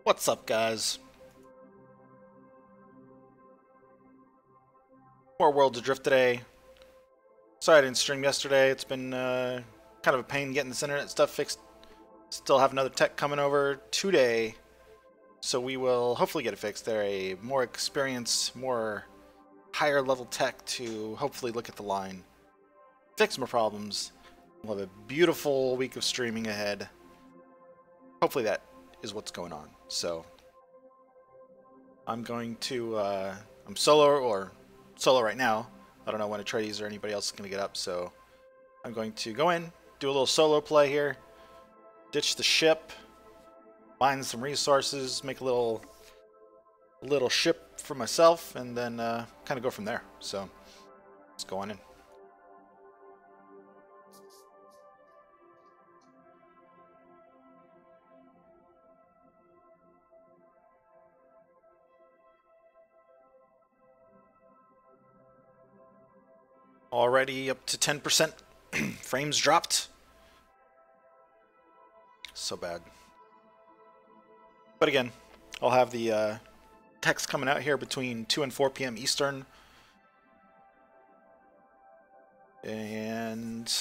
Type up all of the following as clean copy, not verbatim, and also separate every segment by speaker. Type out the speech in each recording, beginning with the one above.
Speaker 1: What's up, guys? More Worlds Adrift today. Sorry I didn't stream yesterday. It's been kind of a pain getting this internet stuff fixed. Still have another tech coming over today, so we will hopefully get it fixed. They're a more experienced, more higher level tech to hopefully look at the line, fix more problems. We'll have a beautiful week of streaming ahead. Hopefully that is what's going on. So I'm going to I'm solo right now. I don't know when Atreides or anybody else is going to get up, so I'm going to go in, do a little solo play here, ditch the ship, mine some resources, make a little ship for myself, and then kind of go from there. So let's go on in. Already up to 10%. Frames dropped. So bad. But again, I'll have the text coming out here between 2 and 4 p.m. Eastern. And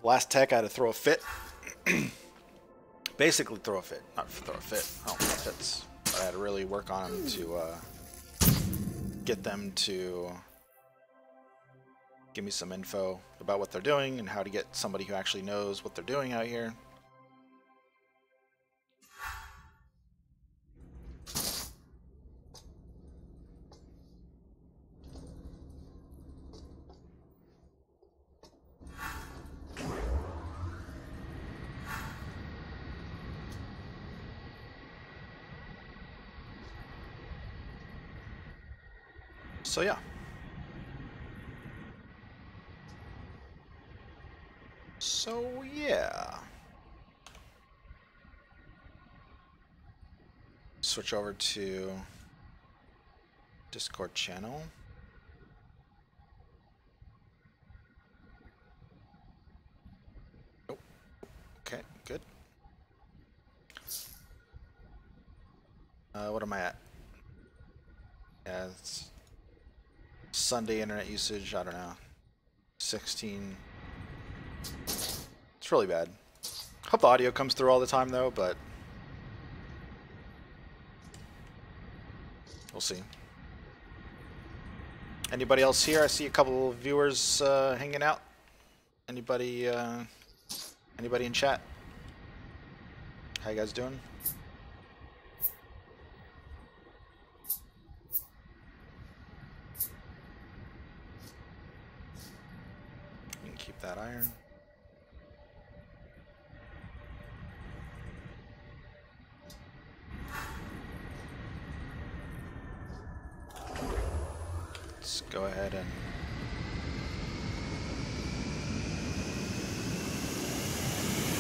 Speaker 1: last tech, I had to throw a fit. Basically throw a fit. Not throw a fit. I don't think fits. But I had to really work on them to get them to give me some info about what they're doing and how to get somebody who actually knows what they're doing out here. So yeah. Switch over to Discord channel. Oh, okay, good. What am I at? Yeah, it's Sunday internet usage, I don't know. 16. It's really bad. Hope the audio comes through all the time though, but we'll see. Anybody else here? I see a couple of viewers hanging out. Anybody in chat? How you guys doing? You can keep that iron. Let's go ahead and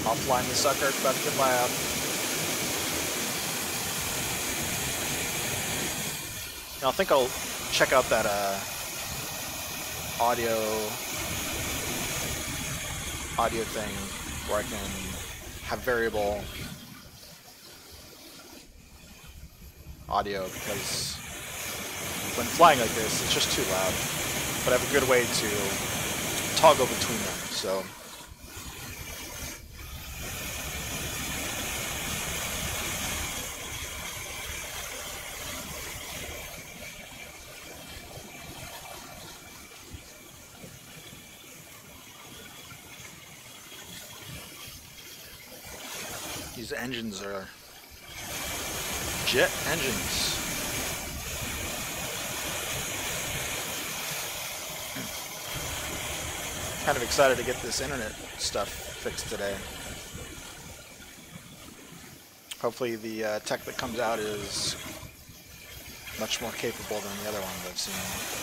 Speaker 1: offline the sucker. It's about to get loud. Now I think I'll check out that audio thing where I can have variable audio, because when flying like this, it's just too loud. But I have a good way to toggle between them, so. These engines are jet engines. Kind of excited to get this internet stuff fixed today. Hopefully the tech that comes out is much more capable than the other ones I've seen.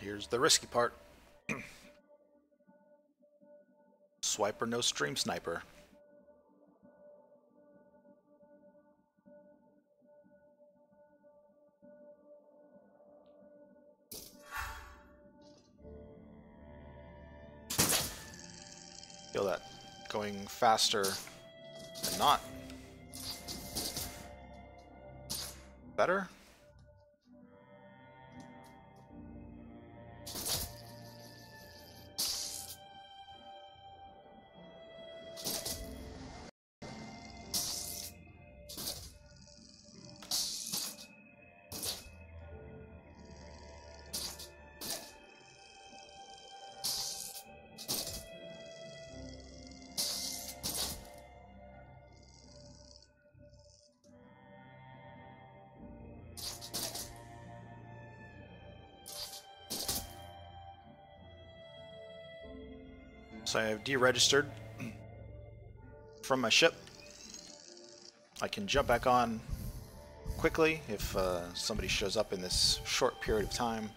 Speaker 1: Here's the risky part. Swiper no stream sniper. Feel that going faster than not. Better? So I have deregistered from my ship. I can jump back on quickly if somebody shows up in this short period of time.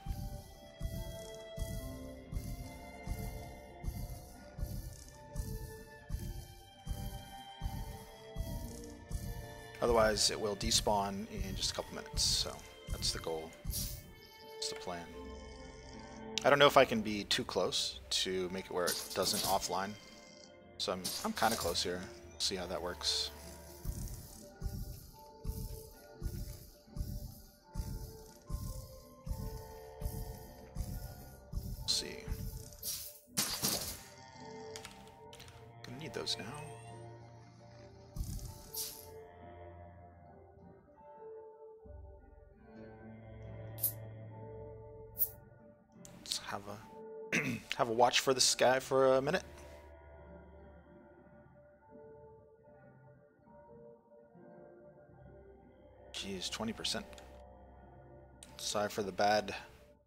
Speaker 1: Otherwise, it will despawn in just a couple minutes, so that's the goal. That's the plan. I don't know if I can be too close to make it where it doesn't offline. So I'm kind of close here. We'll see how that works. We'll see. Gonna need those now. Have a watch for this guy for a minute. Jeez, 20%. Sorry for the bad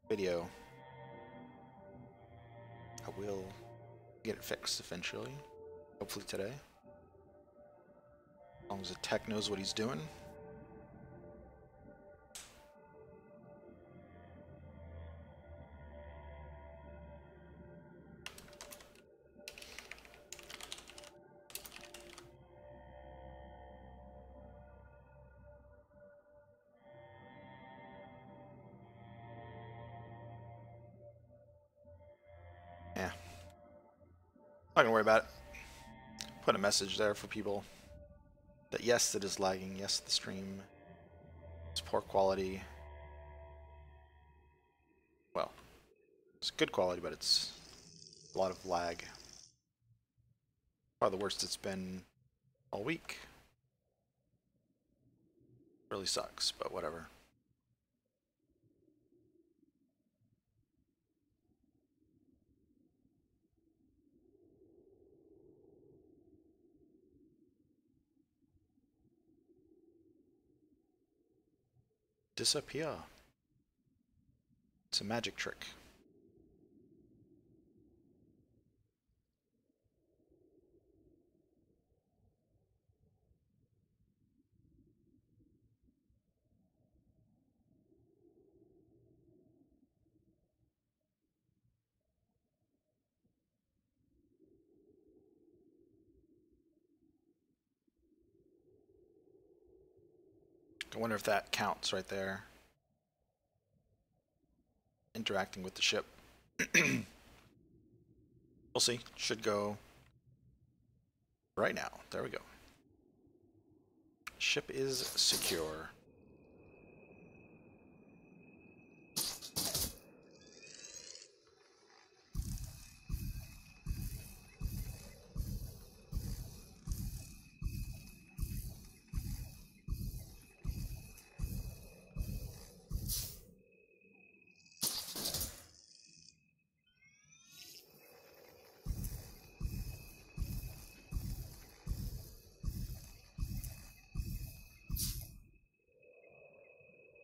Speaker 1: video. I will get it fixed eventually. Hopefully today. As long as the tech knows what he's doing. Yeah. Not gonna worry about it. Put a message there for people that yes, it is lagging. Yes, the stream is poor quality. Well, it's good quality, but it's a lot of lag. Probably the worst it's been all week. Really sucks, but whatever. Disappear. It's a magic trick. I wonder if that counts right there. Interacting with the ship. We'll see. Should go right now. There we go. Ship is secure.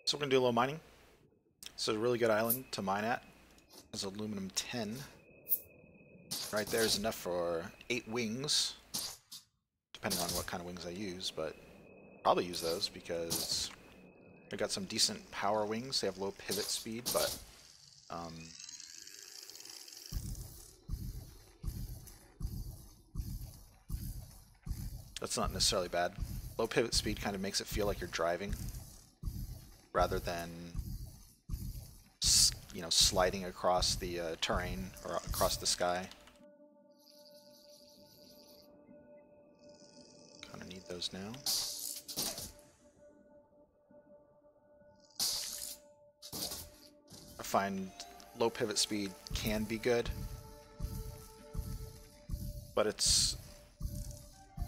Speaker 1: So we're going to do a little mining. This is a really good island to mine at. It's aluminum 10. Right there is enough for 8 wings. Depending on what kind of wings I use, but probably use those because I got some decent power wings. They have low pivot speed, but That's not necessarily bad. Low pivot speed kind of makes it feel like you're driving rather than, you know, sliding across the terrain or across the sky. Kind of need those now. I find low pivot speed can be good, but it's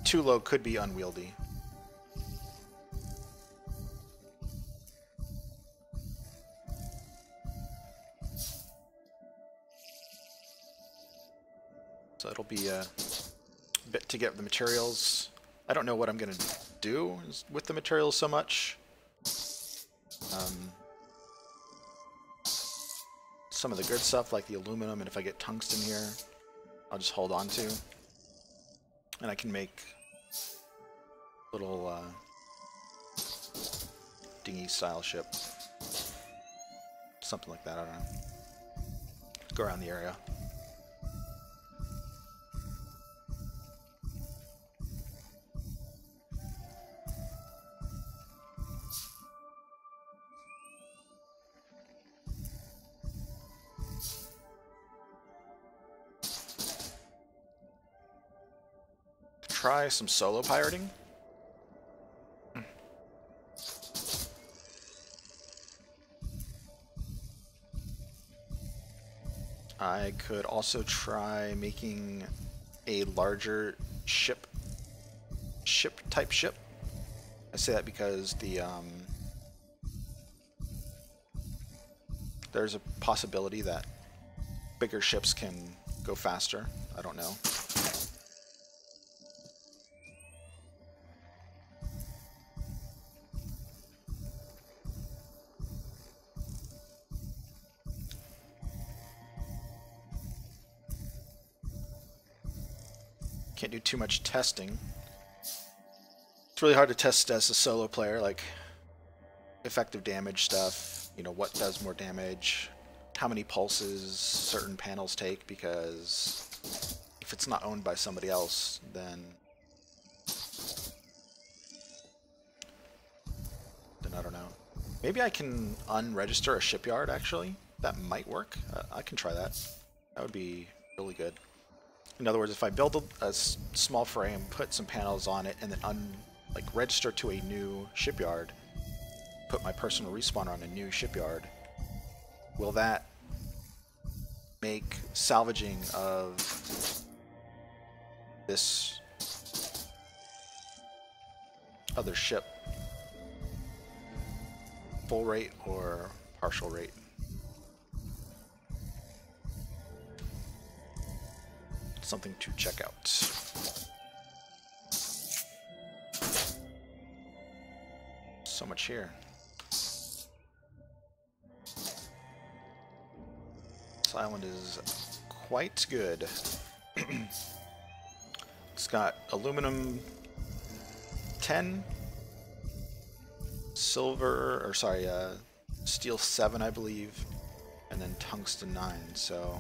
Speaker 1: too low could be unwieldy. So it'll be a bit to get the materials. I don't know what I'm going to do with the materials so much. Some of the good stuff like the aluminum, and if I get tungsten here, I'll just hold on to. And I can make little dinghy style ship. Something like that, I don't know. Go around the area. Try some solo pirating. I could also try making a larger ship type ship. I say that because the there's a possibility that bigger ships can go faster. I don't know. Can't do too much testing. It's really hard to test as a solo player, like effective damage stuff, you know, what does more damage, how many pulses certain panels take, because if it's not owned by somebody else, then I don't know. Maybe I can unregister a shipyard, actually. That might work. I can try that. That would be really good. In other words, if I build a small frame, put some panels on it, and then register to a new shipyard, put my personal respawner on a new shipyard, will that make salvaging of this other ship full rate or partial rate? Something to check out. So much here. This island is quite good. It's got aluminum 10, silver, or sorry, steel 7, I believe, and then tungsten 9, so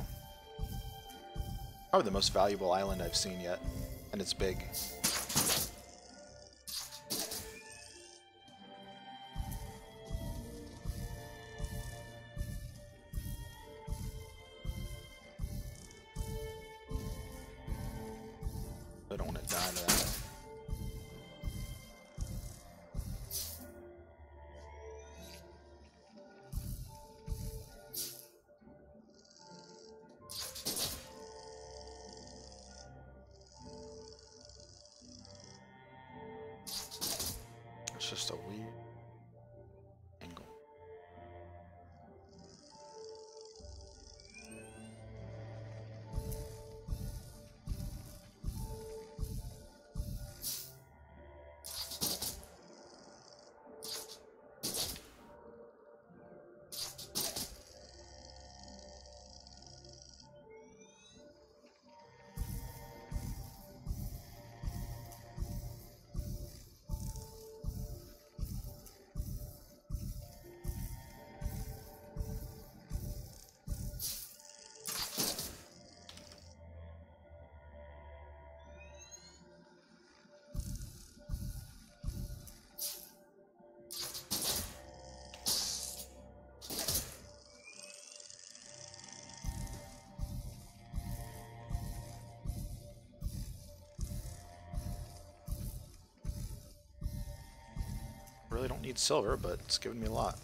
Speaker 1: probably the most valuable island I've seen yet, and it's big. I don't want to die to that. It's just a weird angle. really don't need silver, but it's giving me a lot.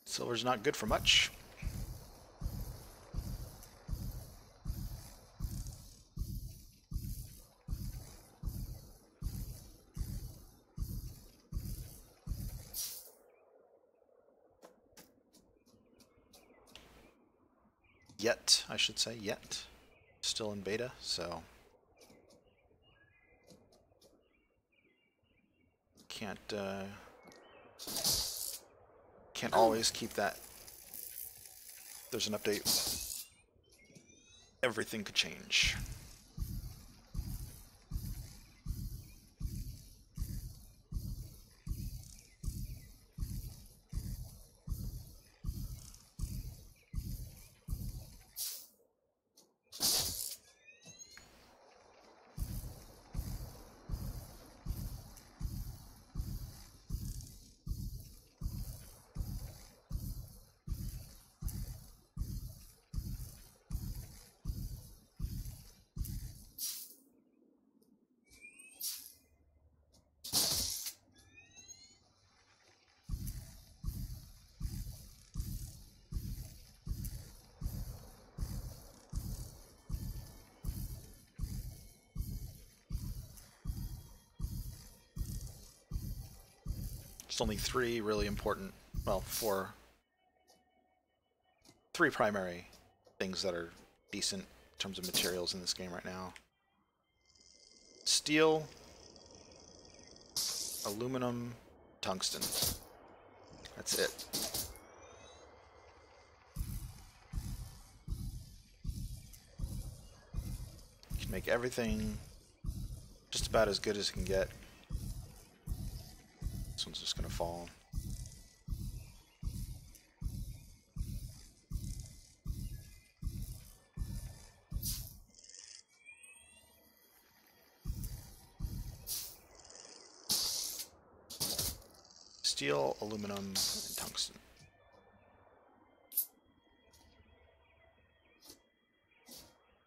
Speaker 1: Silver's not good for much. Yet, I should say, yet. Still in beta, so can't always keep that. There's an update. Everything could change. There's only three really important, well, three primary things that are decent in terms of materials in this game right now. Steel, aluminum, tungsten. That's it. You can make everything just about as good as it can get. This one's just gonna fall. Steel, aluminum, and tungsten.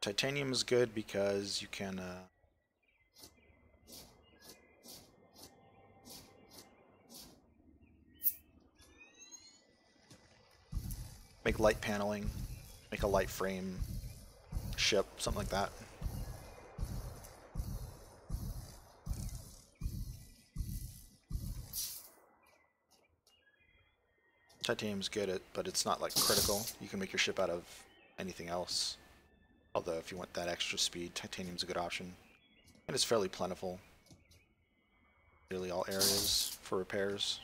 Speaker 1: Titanium is good because you can make light paneling, make a light frame ship, something like that. Titanium's good at, but it's not like critical. You can make your ship out of anything else. Although if you want that extra speed, titanium's a good option. And it's fairly plentiful. Nearly all areas for repairs.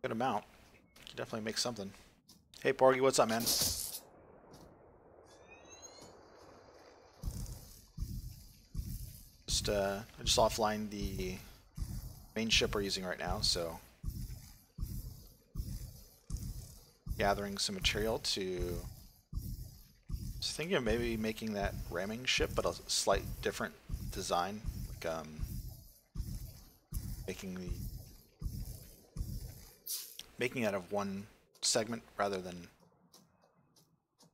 Speaker 1: Good amount. You definitely make something. Hey, Porgy, what's up, man? I just offlined the main ship we're using right now, so gathering some material to. Just thinking of maybe making that ramming ship, but a slight different design, like making it of one segment rather than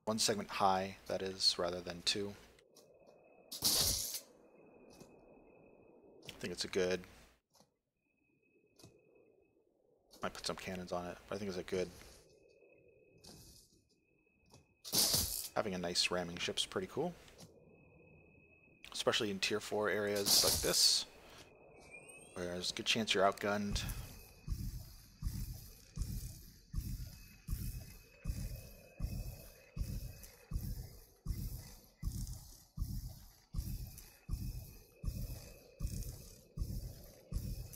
Speaker 1: one segment high, that is, rather than two. I think it's a good. Might put some cannons on it, but I think it's a good. Having a nice ramming ship's pretty cool, especially in tier 4 areas like this, where there's a good chance you're outgunned.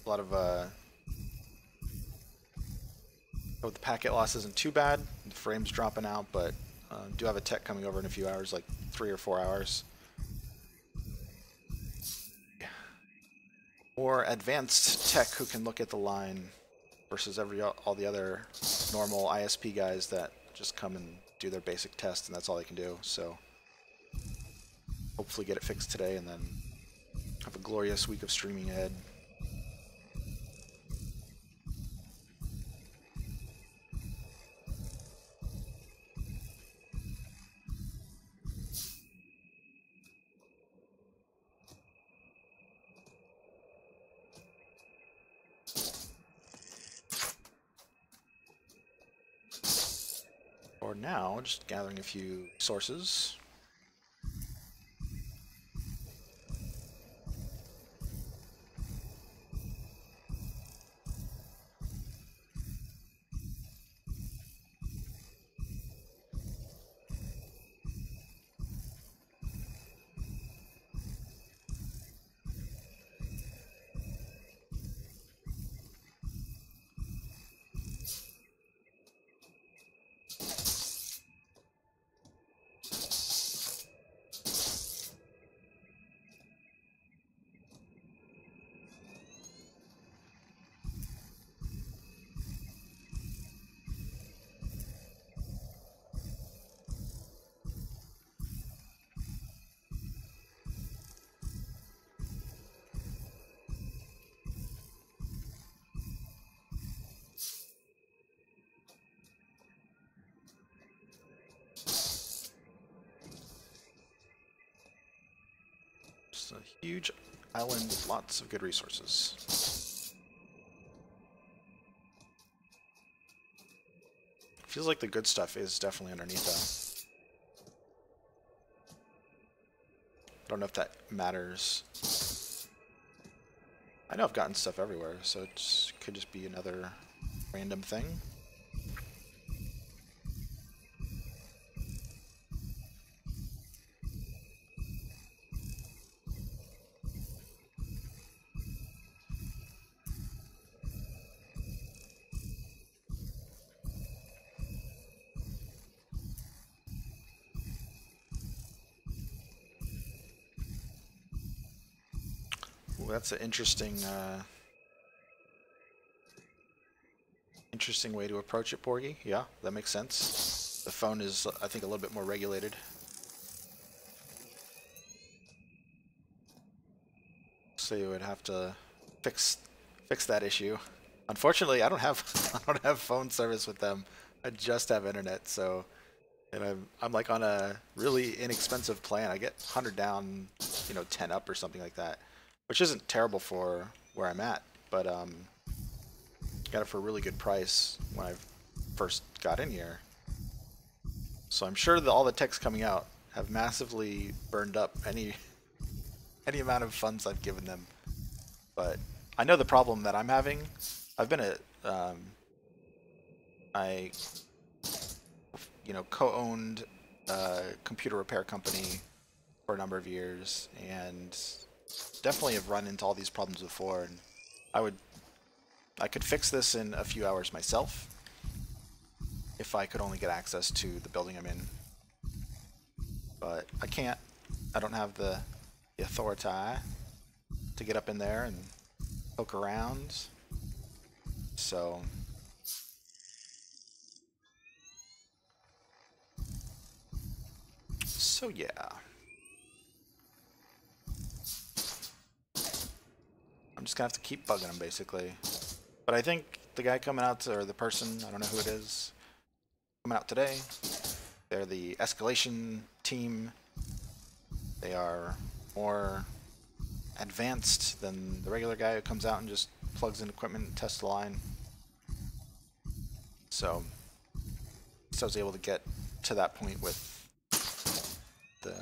Speaker 1: A lot of the packet loss isn't too bad. The frame's dropping out, but do have a tech coming over in a few hours, like 3 or 4 hours. More advanced tech who can look at the line versus all the other normal ISP guys that just come and do their basic test and that's all they can do. So hopefully get it fixed today and then have a glorious week of streaming ahead. For now, just gathering a few sources. Just a huge island with lots of good resources. Feels like the good stuff is definitely underneath though. I don't know if that matters. I know I've gotten stuff everywhere, so it could just be another random thing. Well, that's an interesting way to approach it, Porgy. Yeah, that makes sense. The phone is, I think, a little bit more regulated. So you would have to fix that issue. Unfortunately, I don't have phone service with them. I just have internet, so and I'm like on a really inexpensive plan. I get 100 down, 10 up or something like that, which isn't terrible for where I'm at, but got it for a really good price when I first got in here. So I'm sure that all the techs coming out have massively burned up any amount of funds I've given them. But I know the problem that I'm having. I've been at I co-owned a computer repair company for a number of years, and definitely have run into all these problems before. And I would I could fix this in a few hours myself if I could only get access to the building I'm in. But I can't. I don't have the authority to get up in there and poke around. So yeah. I'm just gonna have to keep bugging them basically. But I think the guy coming out, or the person, I don't know who it is, coming out today, they're the escalation team. They are more advanced than the regular guy who comes out and just plugs in equipment and tests the line. So I was able to get to that point with the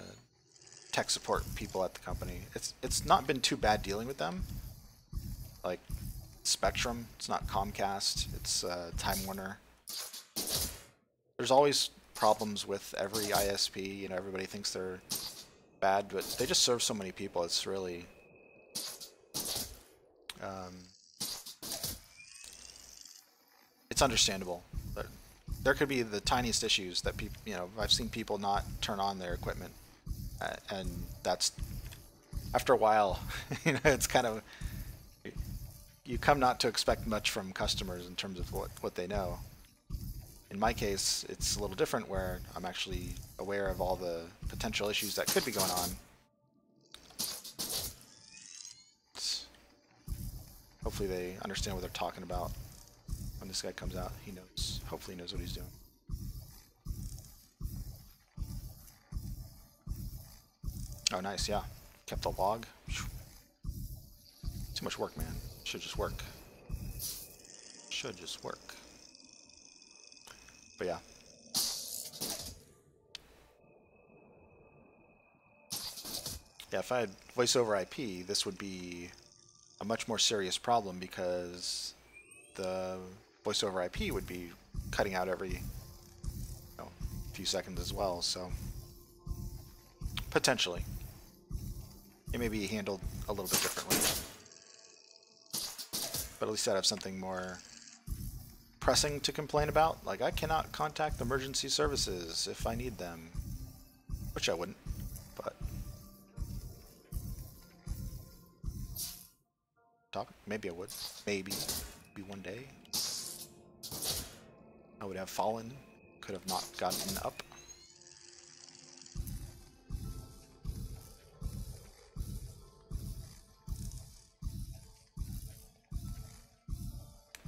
Speaker 1: tech support people at the company. It's not been too bad dealing with them. Like Spectrum, it's not Comcast, it's Time Warner. There's always problems with every ISP. You know, everybody thinks they're bad, but they just serve so many people. It's really it's understandable. There could be the tiniest issues that people, you know, I've seen people not turn on their equipment, and that's after a while, you know, it's kind of, you come not to expect much from customers in terms of what they know. In my case, it's a little different where I'm actually aware of all the potential issues that could be going on. Hopefully they understand what they're talking about. When this guy comes out, he knows, hopefully he knows what he's doing. Oh, nice, yeah. Kept the log. Too much work, man. Should just work. Should just work. But yeah. Yeah, if I had voice over IP, this would be a much more serious problem because the voice over IP would be cutting out every few seconds as well, so potentially it may be handled a little bit differently, but at least I'd have something more pressing to complain about, like I cannot contact emergency services if I need them, which I wouldn't, but maybe I would, maybe one day I would have fallen, could have not gotten up.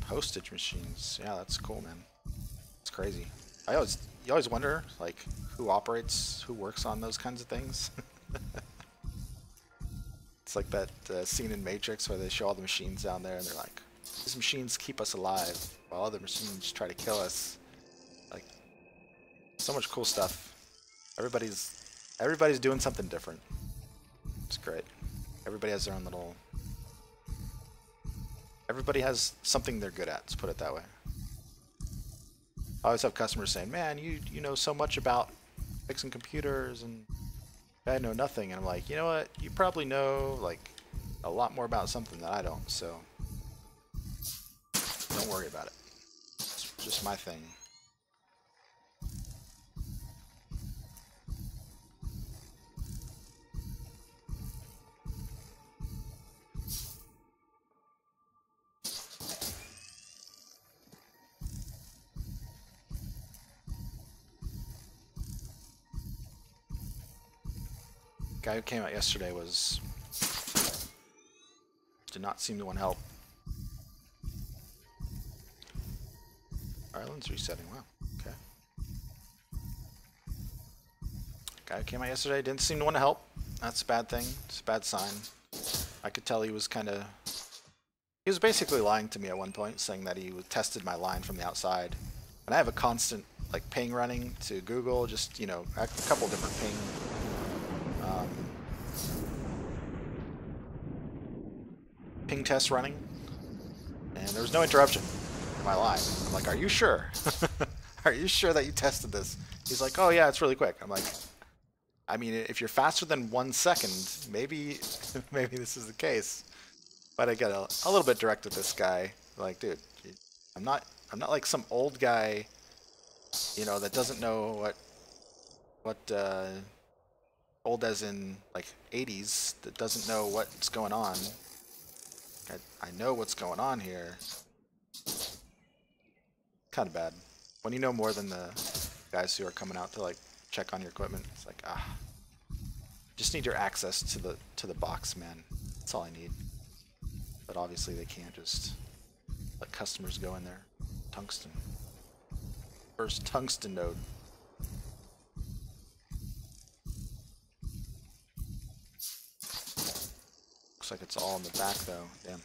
Speaker 1: Postage machines, yeah, that's cool, man. It's crazy. You always wonder, like, who works on those kinds of things. It's like that scene in Matrix where they show all the machines down there and they're like, these machines keep us alive while other machines try to kill us. Like, so much cool stuff. Everybody's doing something different. It's great. Everybody has their own little... Everybody has something they're good at, let's put it that way. I always have customers saying, man, you know so much about fixing computers, and I know nothing. And I'm like, you know what? You probably know, like, a lot more about something that I don't, so don't worry about it. It's just my thing. Guy who came out yesterday did not seem to want help. Ireland's resetting. Wow. Okay. Guy who came out yesterday didn't seem to want to help. That's a bad thing. It's a bad sign. I could tell he was he was basically lying to me at one point, saying that he tested my line from the outside. And I have a constant like ping running to Google, just, you know, a couple different ping tests running, and there was no interruption in my line. I'm like, are you sure? Are you sure that you tested this? He's like, oh yeah, it's really quick. I'm like, I mean, if you're faster than 1 second, maybe this is the case. But I get a little bit direct with this guy. Like, dude, I'm not like some old guy, you know, that doesn't know what old as in like 80s, that doesn't know what's going on. I know what's going on here. Kind of bad when you know more than the guys who are coming out to like check on your equipment. It's like, just need your access to the box, man. That's all I need. But obviously they can't just let customers go in there. Tungsten. First tungsten node. Looks like it's all in the back though. Damn.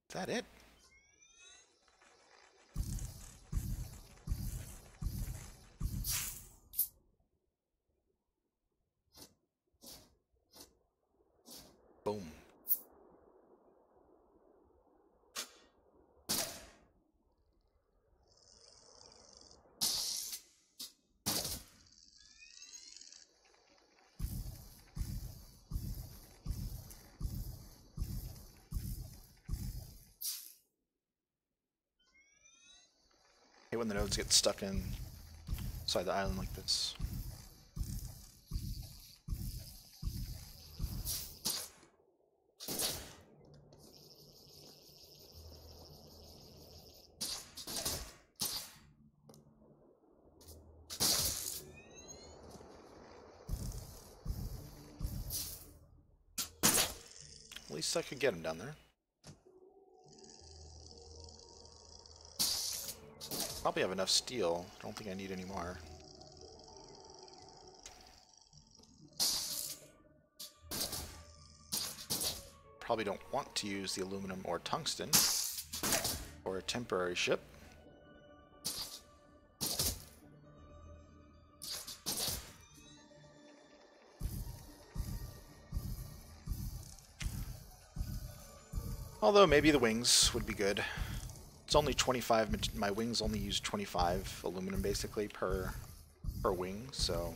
Speaker 1: Is that it? Boom. I hate when the nodes get stuck inside the island like this. At least I could get him down there. Probably have enough steel. I don't think I need any more. Probably don't want to use the aluminum or tungsten for a temporary ship. Although maybe the wings would be good. It's only 25, my wings only use 25 aluminum basically per wing, so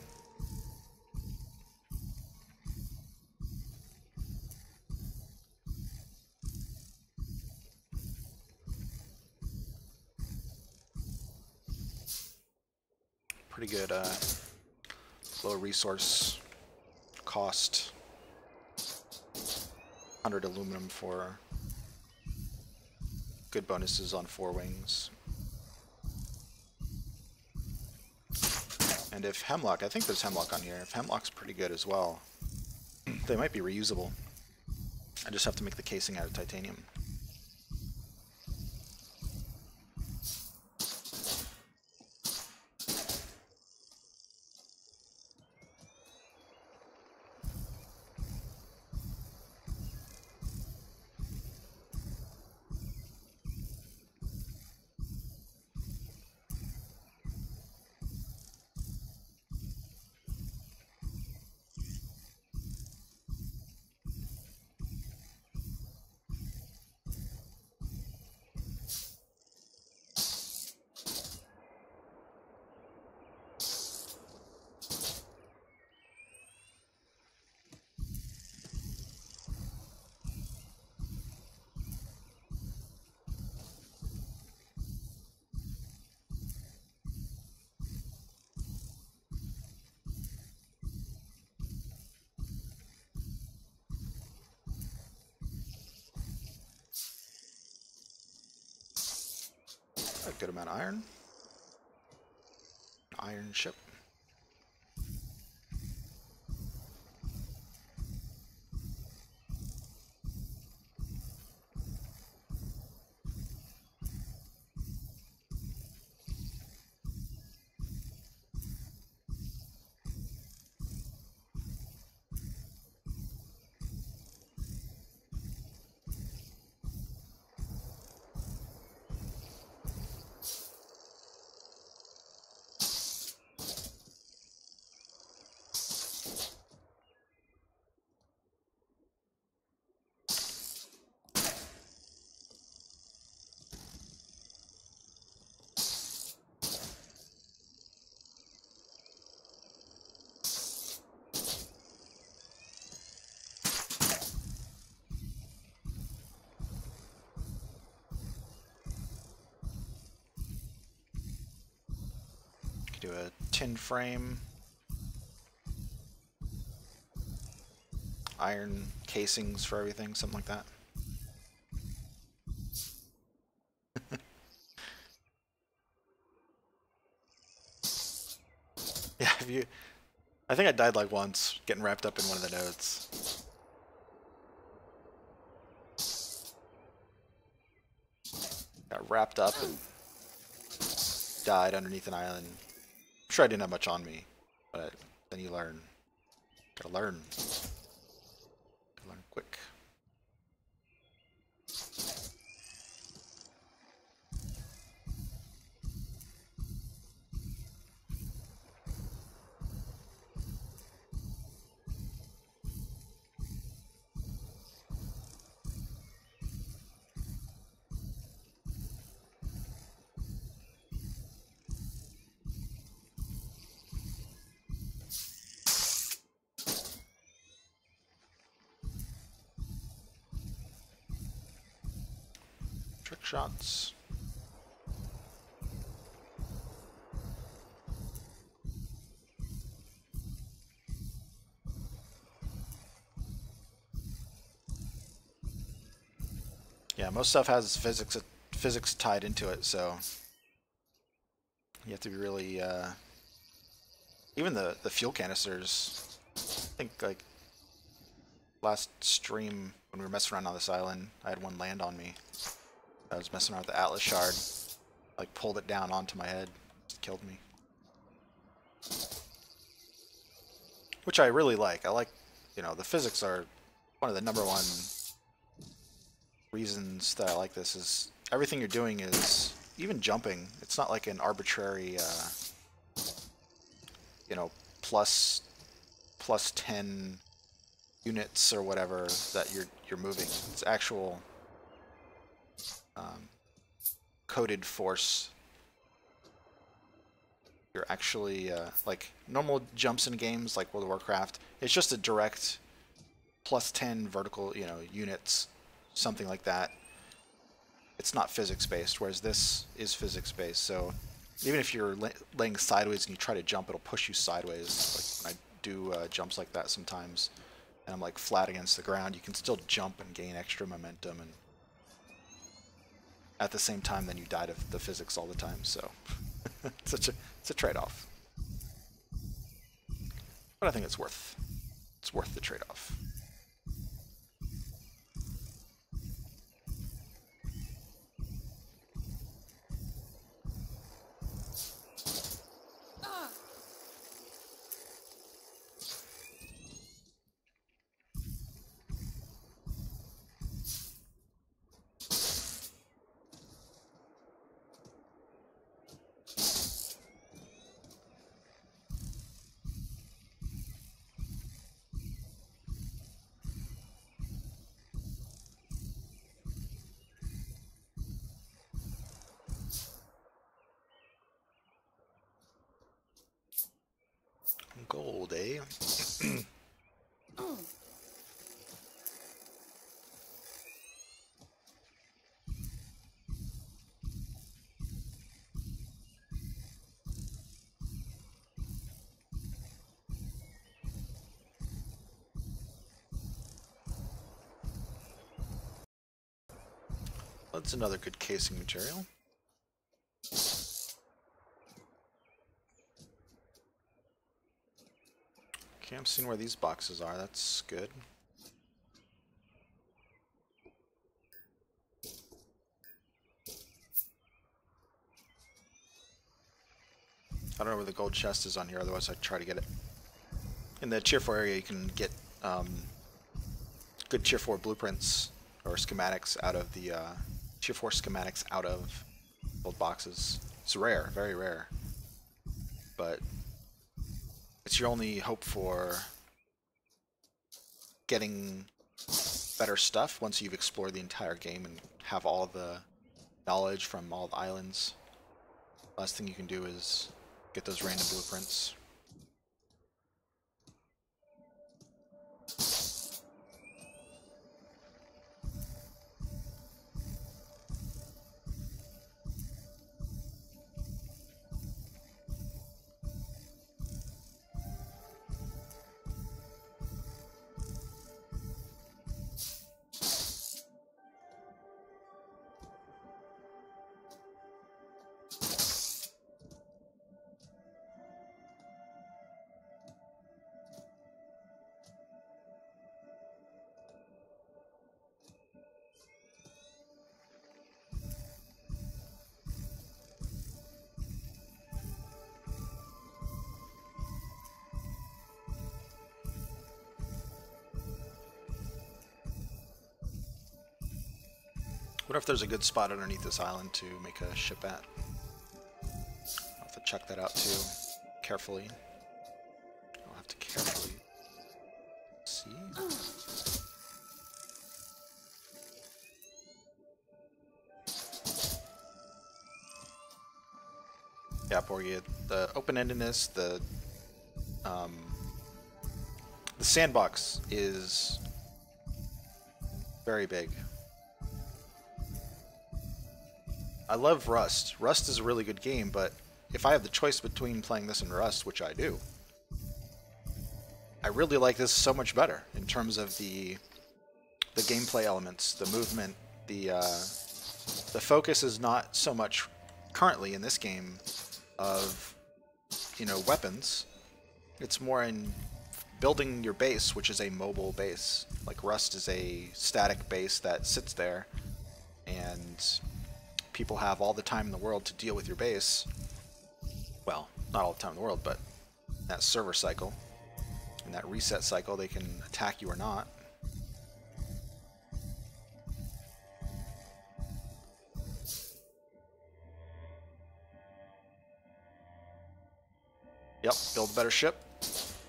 Speaker 1: pretty good low resource cost. 100 aluminum for good bonuses on 4 wings. And if hemlock, I think there's hemlock on here. If hemlock's pretty good as well, they might be reusable. I just have to make the casing out of titanium. A good amount of iron. Iron ship. do a tin frame, iron casings for everything, something like that. Yeah, have you? I think I died like once getting wrapped up in one of the nodes. Got wrapped up and died underneath an island. I'm sure I didn't have much on me, but then you learn. Gotta learn. Gotta learn quick. Trick shots. Yeah, most stuff has physics tied into it, so you have to be really even the fuel canisters. I think like last stream when we were messing around on this island, I had one land on me. I was messing around with the Atlas shard, like pulled it down onto my head, just killed me. Which I really like. I like, you know, the physics are one of the #1 reasons that I like this is everything you're doing is, even jumping, it's not like an arbitrary, you know, plus 10 units or whatever that you're moving. It's actual coded force. You're actually like normal jumps in games like World of Warcraft. It's just a direct plus 10 vertical, you know, units, something like that. It's not physics based, whereas this is physics based. So even if you're laying sideways and you try to jump, it'll push you sideways. Like when I do jumps like that sometimes, and I'm like flat against the ground, you can still jump and gain extra momentum, and at the same time, then you die to the physics all the time. So it's a trade-off, but I think it's worth the trade-off. Gold, eh? That's another good casing material. Okay, I'm seeing where these boxes are. That's good. I don't know where the gold chest is on here, otherwise I'd try to get it. In the Tier 4 area, you can get good Tier 4 blueprints or schematics out of the Tier 4 schematics out of gold boxes. It's rare, very rare, but it's your only hope for getting better stuff once you've explored the entire game and have all the knowledge from all the islands. Last thing you can do is get those random blueprints. wonder if there's a good spot underneath this island to make a ship at. I'll have to check that out too, carefully. I'll have to carefully see. Yeah, Borgia, the open-endedness, the sandbox is very big. I love Rust. Rust is a really good game, but if I have the choice between playing this and Rust, which I do, I really like this so much better in terms of the gameplay elements, the movement, the focus is not so much currently in this game of, you know, weapons. It's more in building your base, which is a mobile base. Like Rust is a static base that sits there, and people have all the time in the world to deal with your base. Well, not all the time in the world, but that server cycle, in that reset cycle, they can attack you or not. Yep, build a better ship,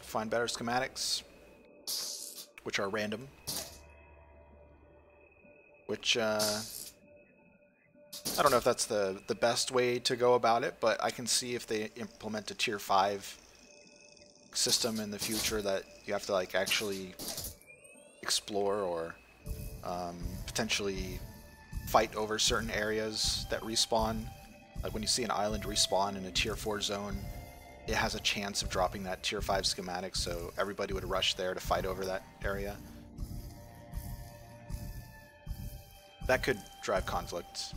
Speaker 1: find better schematics, which are random, which I don't know if that's the best way to go about it, but I can see if they implement a tier 5 system in the future that you have to like actually explore or potentially fight over certain areas that respawn. Like when you see an island respawn in a tier 4 zone, it has a chance of dropping that tier 5 schematic, so everybody would rush there to fight over that area. That could drive conflict.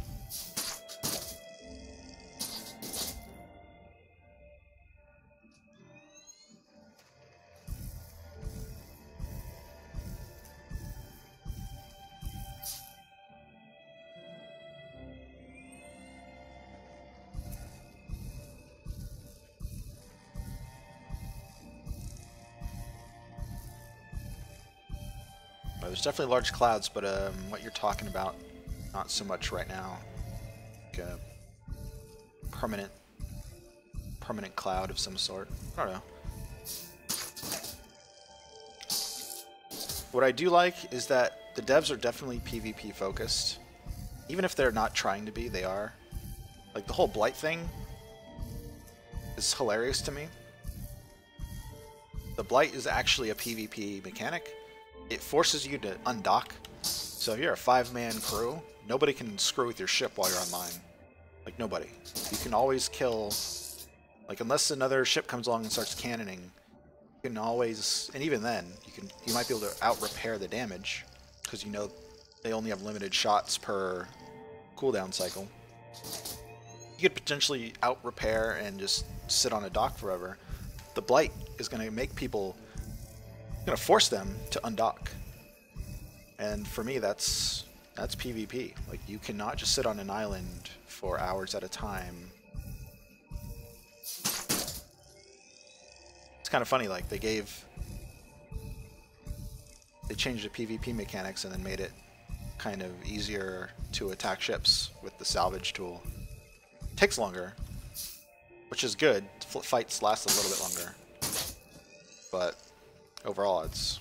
Speaker 1: There's definitely large clouds, but what you're talking about, not so much right now. Like a permanent cloud of some sort. I don't know. What I do like is that the devs are definitely PvP focused. Even if they're not trying to be, they are. Like the whole Blight thing is hilarious to me. The Blight is actually a PvP mechanic. It forces you to undock. So if you're a 5-man crew, nobody can screw with your ship while you're online. Like nobody. You can always kill, like unless another ship comes along and starts cannoning, you can always, and even then, you might be able to out-repair the damage, because you know they only have limited shots per cooldown cycle. You could potentially out-repair and just sit on a dock forever. The Blight is going to make people, going to force them to undock. And for me, that's PvP. Like, you cannot just sit on an island for hours at a time. It's kind of funny, like, they changed the PvP mechanics and then made it kind of easier to attack ships with the salvage tool. It takes longer, which is good. Fights last a little bit longer. But overall, it's...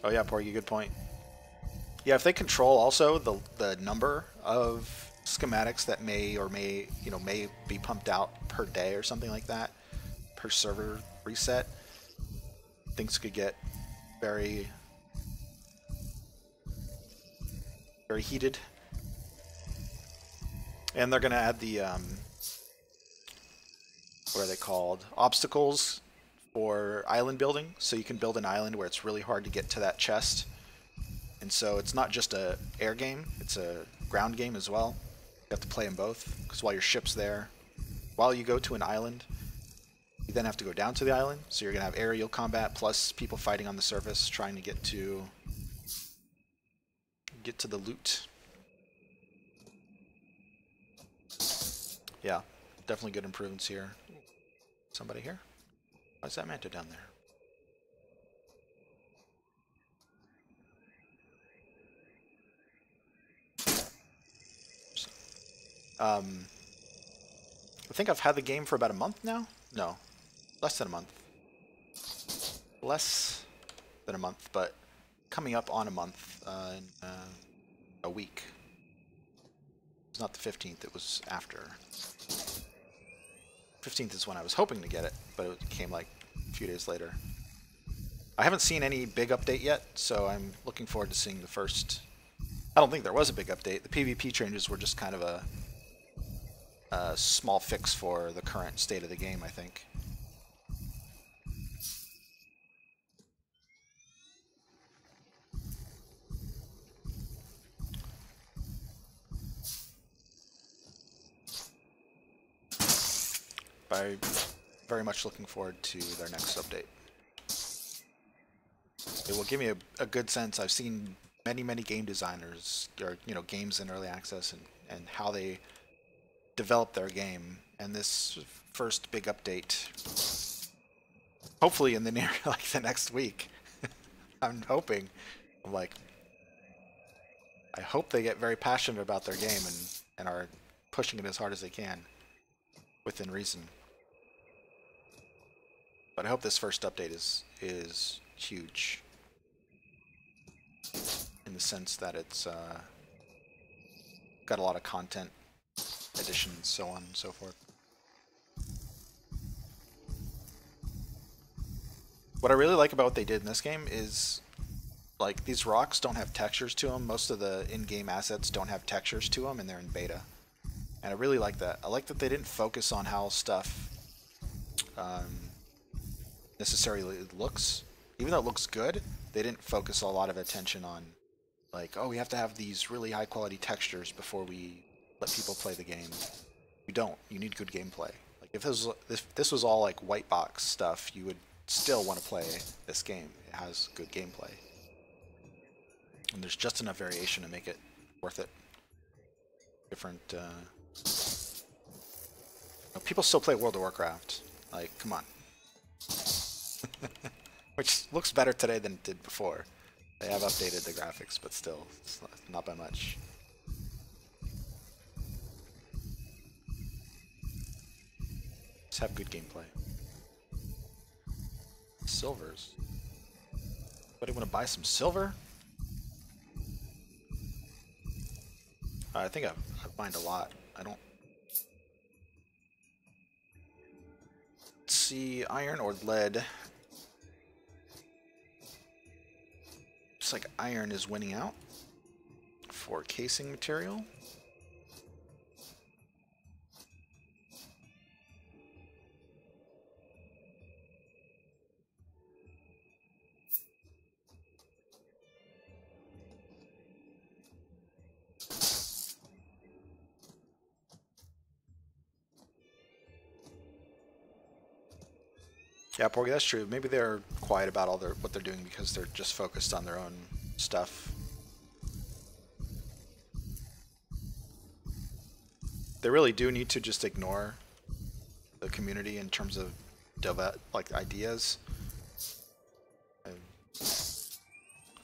Speaker 1: Oh yeah, Porgy, good point. Yeah, if they control also the number of schematics that may be pumped out per day or something like that, per server reset, things could get very, very heated. And they're gonna add the what are they called? Obstacles for island building, so you can build an island where it's really hard to get to that chest. And so it's not just a air game, it's a ground game as well. You have to play them both, because while your ship's there, while you go to an island, you then have to go down to the island, so you're going to have aerial combat plus people fighting on the surface trying to get to the loot. Yeah, definitely good improvements here. Somebody here? Why is that Manta down there? I think I've had the game for about a month now. No, less than a month. Less than a month, but coming up on a month in a week. It's not the 15th, it was after. 15th is when I was hoping to get it, but it came like a few days later. I haven't seen any big update yet, so I'm looking forward to seeing the first. I don't think there was a big update. The PvP changes were just kind of a small fix for the current state of the game, I think. I'm very much looking forward to their next update. It will give me a good sense. I've seen many game designers, or games in early access, and how they develop their game. And this first big update, hopefully in the near like the next week. I'm hoping. I hope they get very passionate about their game and are pushing it as hard as they can, within reason. But I hope this first update is huge, in the sense that it's got a lot of content, additions, so on and so forth. What I really like about what they did in this game is, like, these rocks don't have textures to them. Most of the in-game assets don't have textures to them, and they're in beta. And I really like that. I like that they didn't focus on how stuff necessarily looks. Even though it looks good, they didn't focus a lot of attention on, like, oh, we have to have these really high-quality textures before we let people play the game. You don't. You need good gameplay. Like, if this was all like white box stuff, you would still want to play this game. It has good gameplay, and there's just enough variation to make it worth it. Different. People still play World of Warcraft. Like, come on. Which looks better today than it did before. They have updated the graphics, but still, it's not by much. Just have good gameplay. Silvers. Anybody want to buy some silver? I think I've mined a lot. I don't see iron or lead. Looks like iron is winning out for casing material. Yeah, Porgy, that's true. Maybe they're quiet about what they're doing because they're just focused on their own stuff. They really do need to just ignore the community in terms of ideas.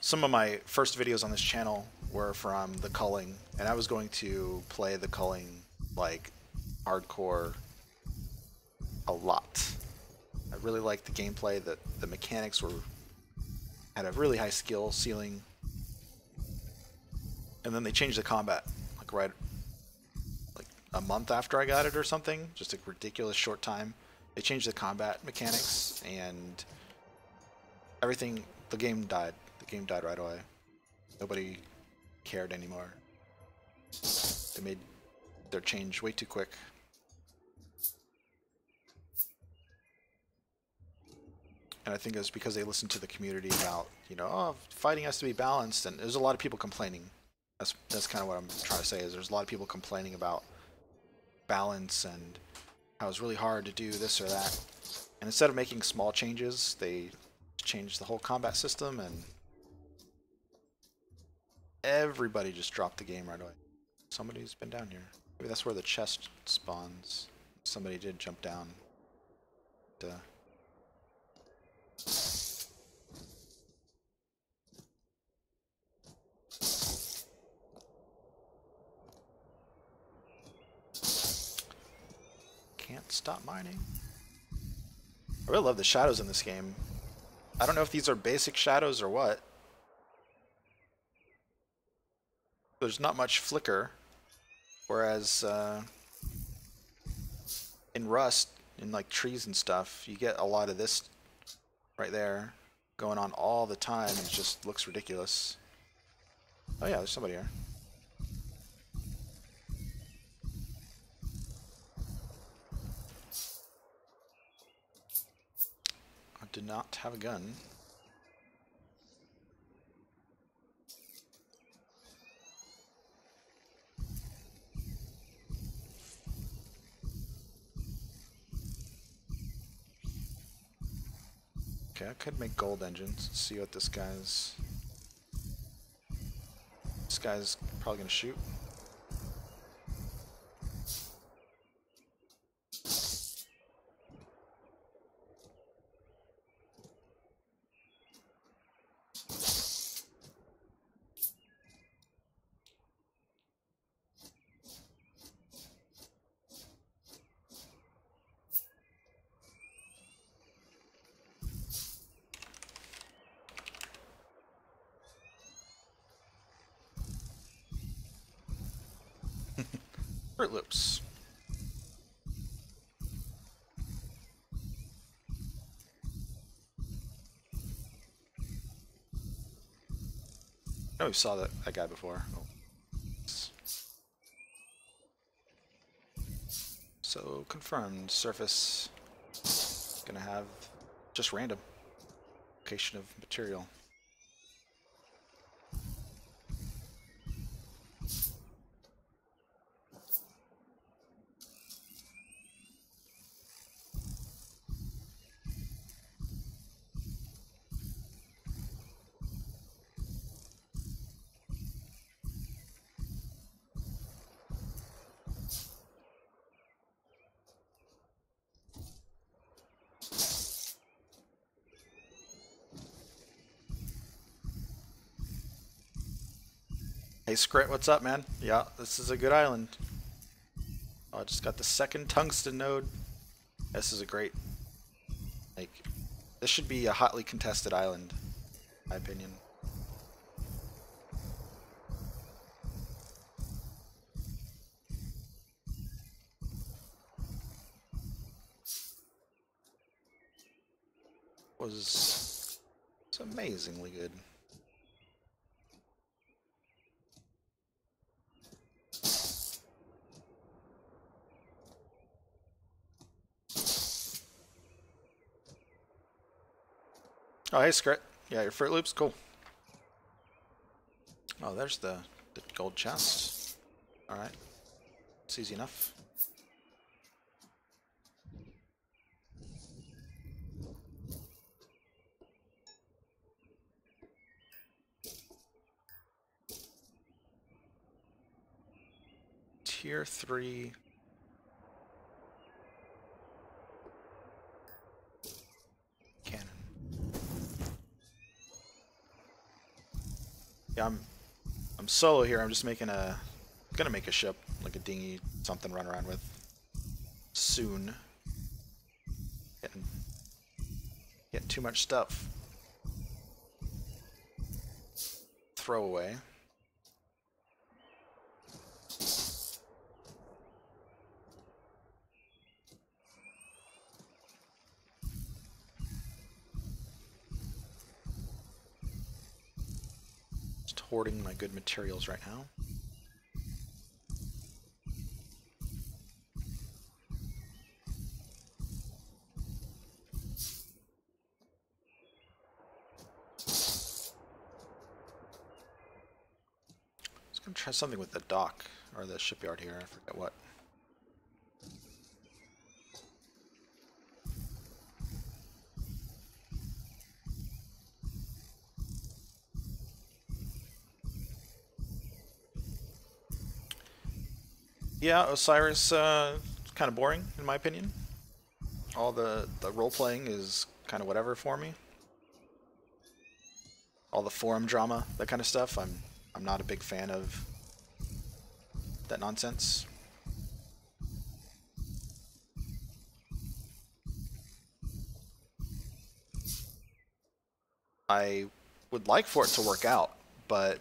Speaker 1: Some of my first videos on this channel were from the culling, and I was going to play the culling like hardcore a lot. I really liked the gameplay. The mechanics had a really high skill ceiling, and then they changed the combat like a month after I got it or something. Just a ridiculous short time. They changed the combat mechanics and everything. The game died. The game died right away. Nobody cared anymore. They made their change way too quick. And I think it's because they listened to the community about, oh, fighting has to be balanced, and there's a lot of people complaining. That's kind of what I'm trying to say, is there's a lot of people complaining about balance and how it's really hard to do this or that. And instead of making small changes, they changed the whole combat system, and everybody just dropped the game right away. Somebody's been down here. Maybe that's where the chest spawns. Somebody did jump down. stop mining. I really love the shadows in this game. I don't know if these are basic shadows or what. There's not much flicker, whereas in Rust, in like trees and stuff, you get a lot of this right there going on all the time, and it just looks ridiculous. Oh yeah, there's somebody here. I did not have a gun. Okay, I could make gold engines. Let's see what this guy's... This guy's probably gonna shoot. Fruit Loops. I know we saw that guy before. Oh. So confirmed surface. Gonna have just random location of material. Hey Scrit, what's up, man? Yeah, this is a good island. Oh, I just got the second tungsten node. This is a great... Like, this should be a hotly contested island, in my opinion. It's amazingly good. Oh, hey, Scrit. Yeah, your Fruit Loops? Cool. Oh, there's the gold chest. Alright. It's easy enough. Tier 3... cannon. Yeah, I'm solo here. I'm just making gonna make a ship, like a dinghy, something to run around with soon. Getting too much stuff. Throw away. Just hoarding my good materials right now. Try something with the dock or the shipyard here. I forget what. Yeah, Osiris kind of boring in my opinion. All the role playing is kind of whatever for me. All the forum drama, that kind of stuff. I'm not a big fan of that nonsense. I would like for it to work out, but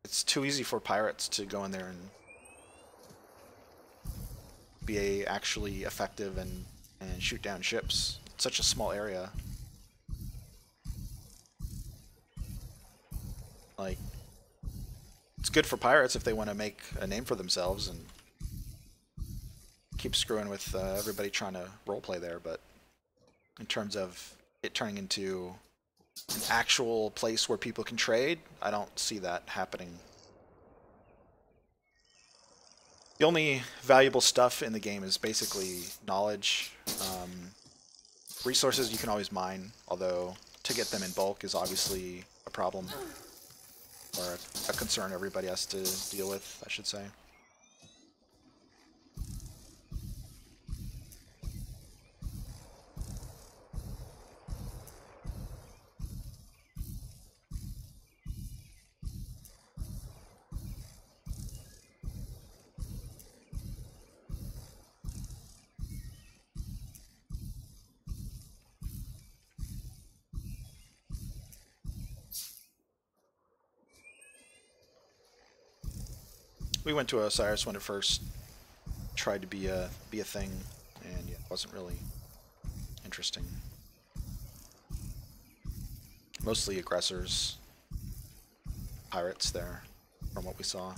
Speaker 1: it's too easy for pirates to go in there and be actually effective and shoot down ships. It's such a small area. Like, it's good for pirates if they want to make a name for themselves and keep screwing with everybody trying to roleplay there, but in terms of it turning into an actual place where people can trade, I don't see that happening. The only valuable stuff in the game is basically knowledge. Resources you can always mine, although to get them in bulk is obviously a problem, or a concern everybody has to deal with, I should say. We went to Osiris when it first tried to be a thing, and yeah, it wasn't really interesting. Mostly aggressors, pirates there, from what we saw.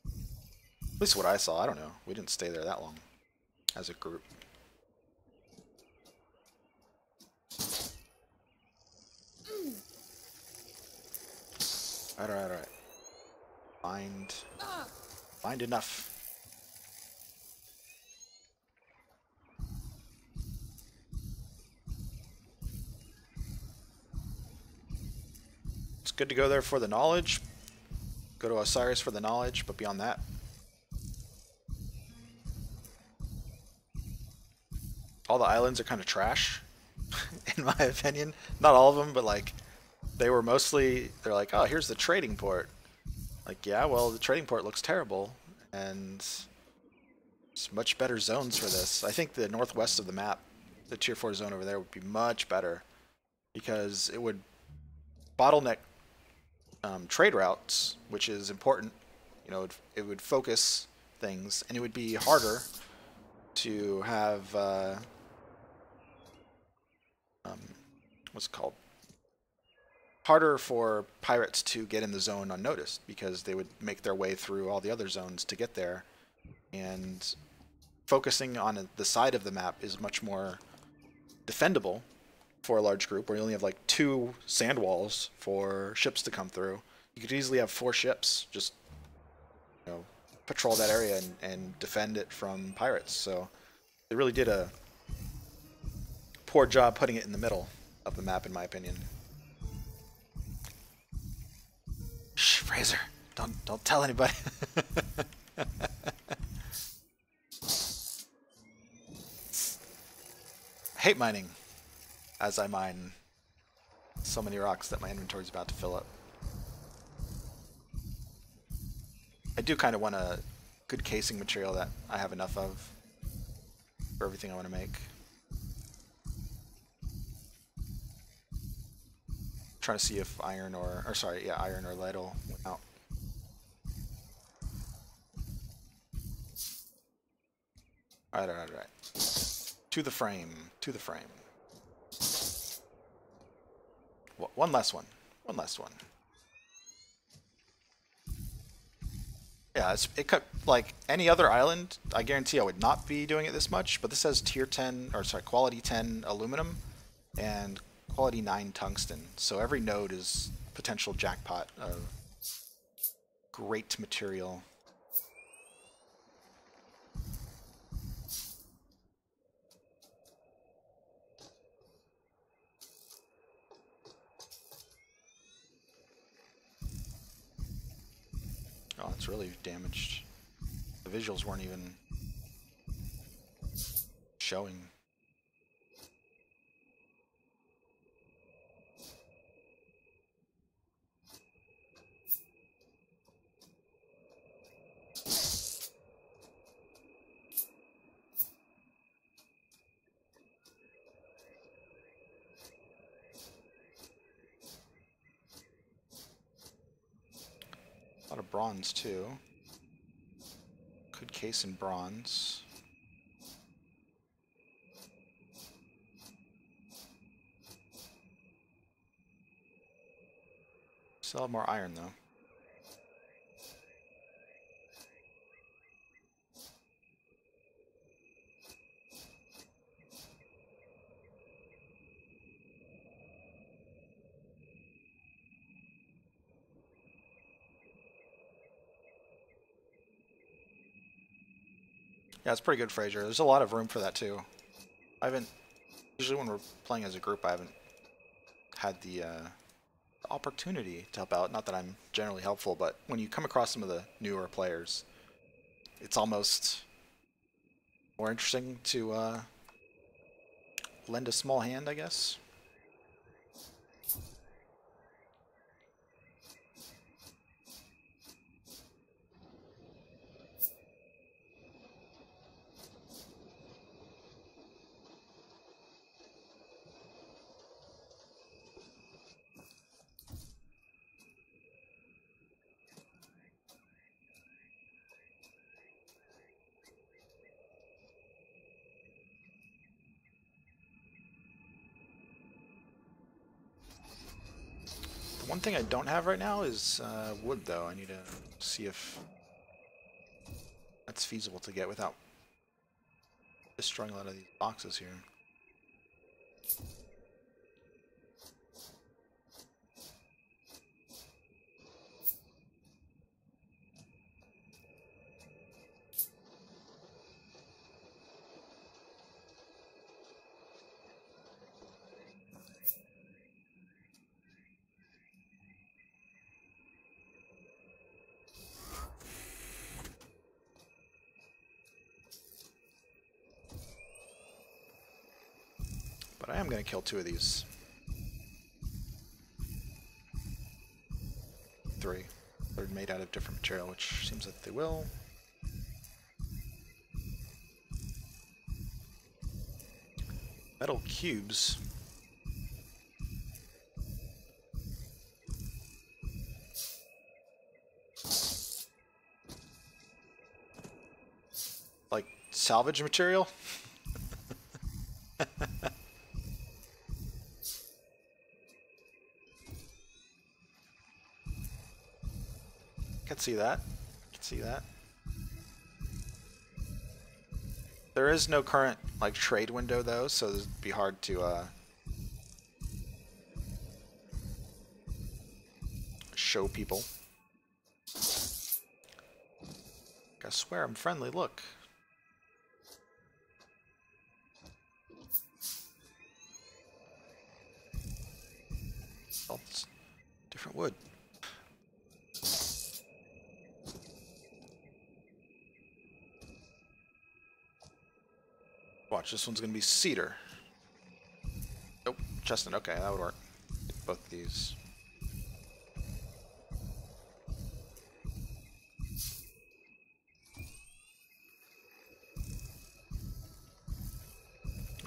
Speaker 1: At least what I saw, I don't know. We didn't stay there that long as a group. Alright. Find enough. It's good to go there for the knowledge. Go to Osiris for the knowledge, but beyond that, all the islands are kind of trash, in my opinion. Not all of them, but like, they were mostly, they're like, oh, here's the trading port. Like, yeah, well, the trading port looks terrible, and there's much better zones for this. I think the northwest of the map, the tier 4 zone over there, would be much better, because it would bottleneck trade routes, which is important. You know, it would focus things, and it would be harder to have what's it called? Harder for pirates to get in the zone unnoticed, because they would make their way through all the other zones to get there, and focusing on the side of the map is much more defendable for a large group, where you only have like 2 sand walls for ships to come through. You could easily have 4 ships just, you know, patrol that area and defend it from pirates. So they really did a poor job putting it in the middle of the map, in my opinion. Shh, Fraser, don't tell anybody. I hate mining, as I mine so many rocks that my inventory's about to fill up. I do kind of want a good casing material that I have enough of for everything I want to make. Trying to see if iron or sorry, yeah, iron or lead will win out. Alright. To the frame. One last one. Yeah, it cut like any other island. I guarantee I would not be doing it this much, but this has tier 10, or sorry, quality 10 aluminum and quality 9 tungsten. So every node is potential jackpot of great material. Oh, it's really damaged. The visuals weren't even showing. of bronze too. Could case in bronze. Still have more iron though. Yeah, it's pretty good, Fraser. There's a lot of room for that too. I haven't, usually when we're playing as a group, I haven't had the opportunity to help out. Not that I'm generally helpful, but when you come across some of the newer players, it's almost more interesting to lend a small hand, I guess. One thing I don't have right now is wood, though. I need to see if that's feasible to get without destroying a lot of these boxes here. But I am going to kill 2 of these. 3. They're made out of different material, which seems like they will. Metal cubes. Like salvage material? Can see that. Can see that. There is no current like trade window though, so it'd be hard to show people. I swear I'm friendly. Look. Oh, it's different wood. Watch, this one's gonna be cedar. Nope, chestnut. Okay, that would work. Both of these.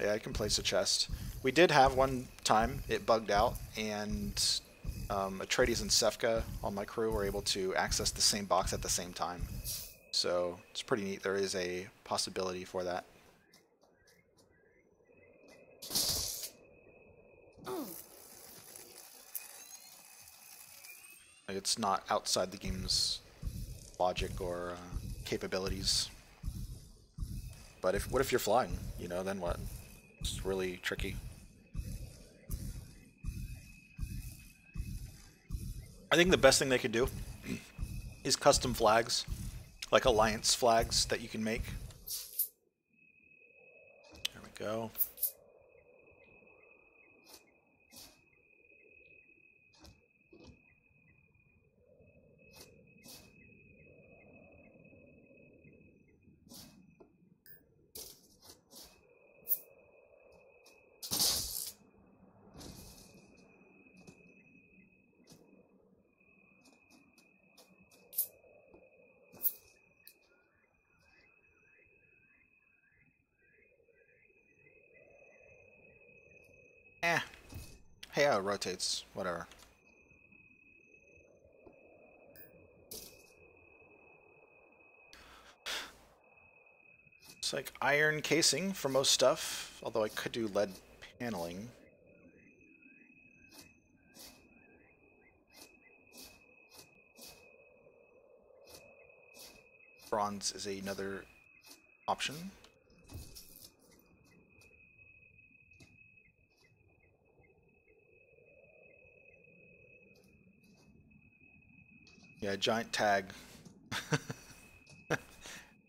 Speaker 1: Yeah, I can place a chest. We did have one time it bugged out, and Atreides and Sefka on my crew were able to access the same box at the same time. So it's pretty neat. There is a possibility for that. Like, it's not outside the game's logic or capabilities. But what if you're flying? You know, then what? It's really tricky. I think the best thing they could do is custom flags, like alliance flags that you can make. There we go. Eh. Hey, it rotates. Whatever. Looks like iron casing for most stuff, although I could do lead paneling. Bronze is another option. Yeah, giant tag.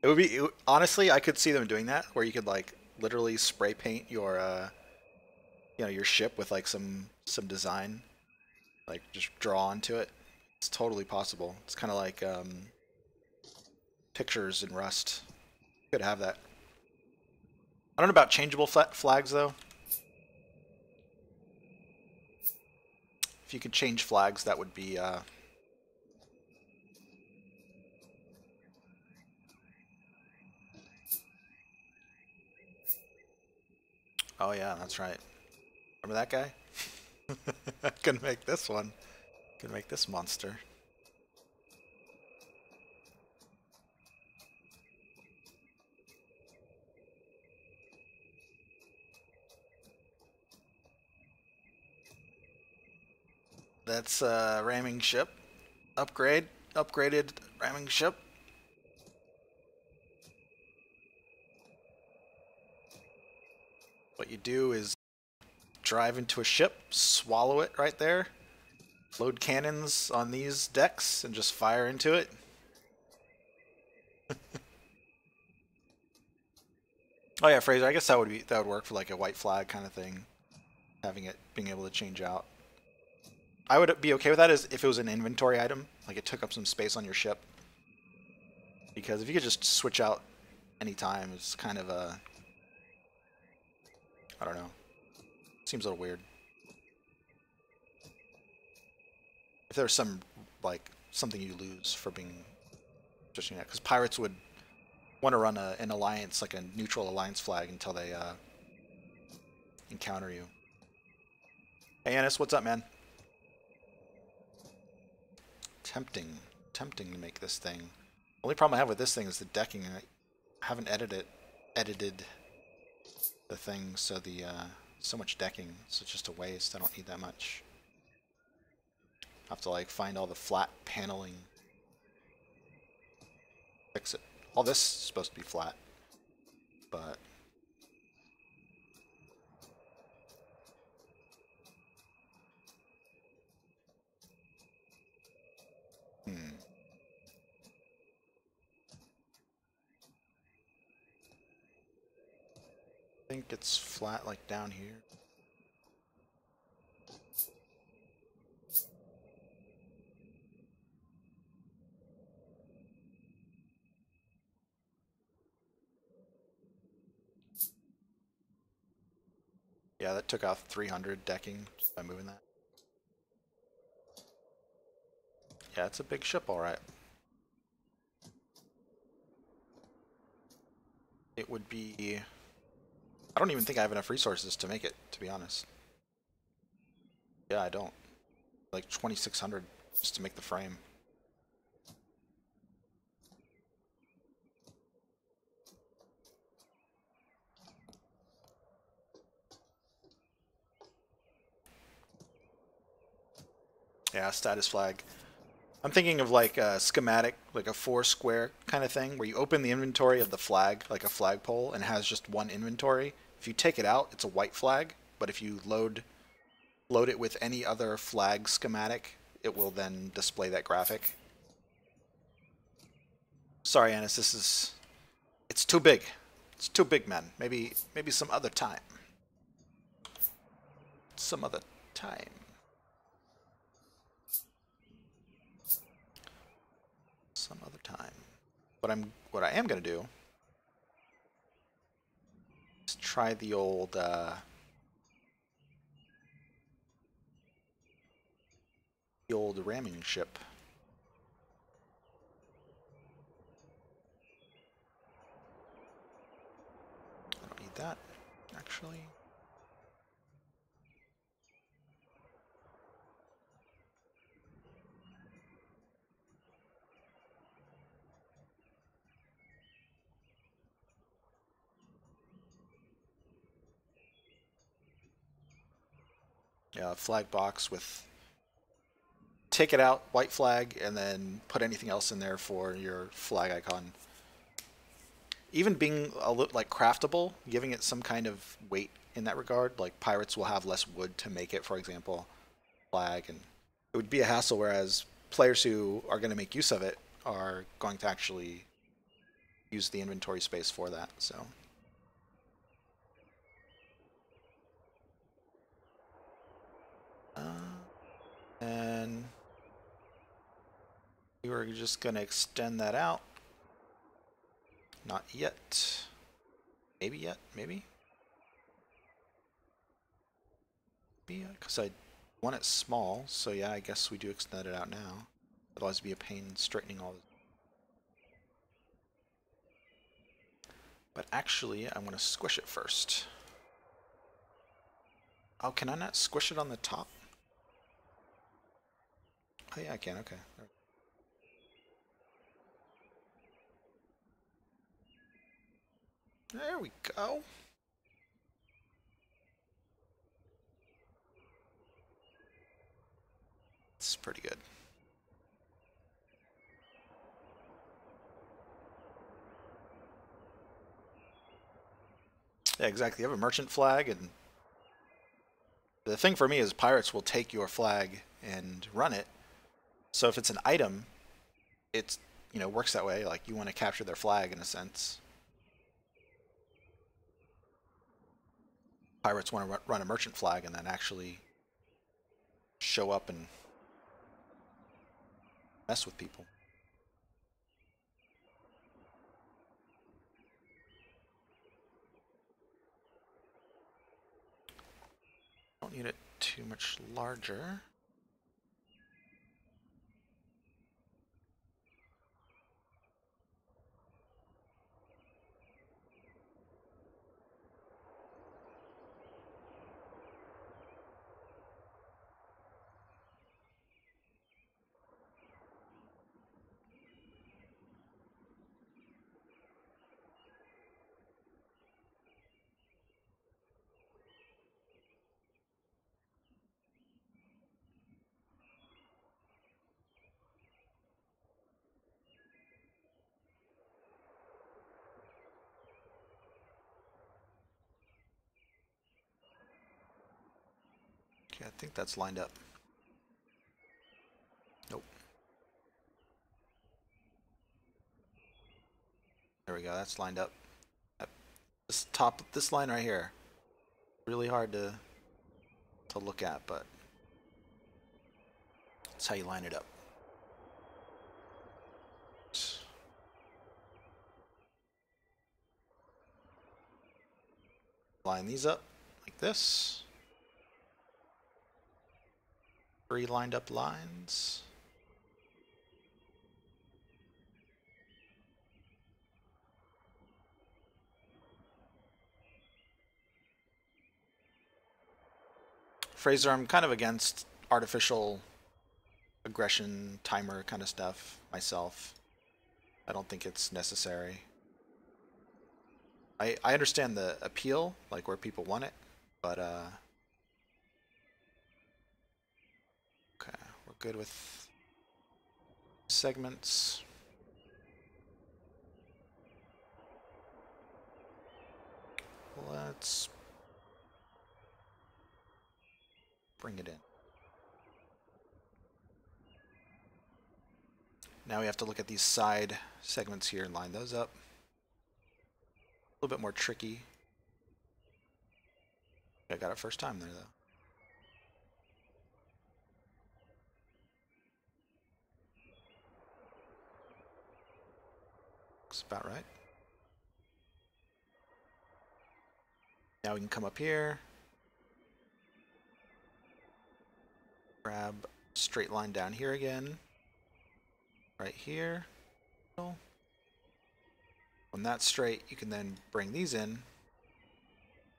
Speaker 1: It would be honestly, I could see them doing that, where you could like literally spray paint your your ship with like some design, like just draw onto it. It's totally possible. It's kind of like pictures in Rust. You could have that. I don't know about changeable flags though. If you could change flags, that would be oh yeah, that's right. Remember that guy? I can make this one. Can make this monster. That's a ramming ship. Upgraded ramming ship. What you do is drive into a ship, swallow it right there, load cannons on these decks, and just fire into it. Oh yeah, Fraser, I guess that would work for like a white flag kind of thing. Having it being able to change out. I would be okay with that as if it was an inventory item, like it took up some space on your ship. Because if you could just switch out anytime, it's kind of a I don't know. Seems a little weird. If there's some like something you lose for being just because pirates would want to run an alliance, like a neutral alliance flag, until they encounter you. Hey Anis, what's up, man? Tempting to make this thing. Only problem I have with this thing is the decking. I haven't edited the thing, so the so much decking, so it's just a waste. I don't need that much. I have to like find all the flat paneling, fix it. All this is supposed to be flat, but I think it's flat like down here. Yeah, that took out 300 decking just by moving that. Yeah, it's a big ship, all right. It would be... I don't even think I have enough resources to make it, to be honest. Yeah, I don't. Like 2,600 just to make the frame. Yeah, status flag. I'm thinking of like a schematic, like a 4-square kind of thing, where you open the inventory of the flag, like a flagpole, and it has just one inventory. If you take it out, it's a white flag, but if you load it with any other flag schematic, it will then display that graphic. Sorry, Anis, it's too big. It's too big, man. Maybe some other time. Some other time. Some other time. What I am gonna do is try the old ramming ship. I don't need that, actually. flag box with take it out, white flag, and then put anything else in there for your flag icon. Even being a little like craftable, giving it some kind of weight in that regard. Like pirates will have less wood to make it, for example, flag, and it would be a hassle. Whereas players who are going to make use of it are going to actually use the inventory space for that. So. And we were just going to extend that out. Not yet. Maybe yet, maybe? Because I want it small, so yeah, I guess we do extend it out now. Otherwise it'd be a pain straightening all this. But actually, I'm going to squish it first. Oh, can I not squish it on the top? Oh yeah, I can, okay. There we go. It's pretty good. Yeah, exactly. You have a merchant flag, and the thing for me is pirates will take your flag and run it. So if it's an item, it's, you know, works that way. Like you want to capture their flag in a sense. Pirates want to run a merchant flag and then actually show up and mess with people. Don't need it too much larger. Okay, I think that's lined up. Nope. There we go, that's lined up. This line right here, really hard to look at, but that's how you line it up. Line these up like this. 3 lined up lines. Fraser, I'm kind of against artificial aggression timer kind of stuff myself. I don't think it's necessary. I understand the appeal, like where people want it, but okay, we're good with segments. Let's bring it in. Now we have to look at these side segments here and line those up. A little bit more tricky. I got it first time there though. Looks about right. Now we can come up here. Grab straight line down here again. Right here. When that's straight, you can then bring these in.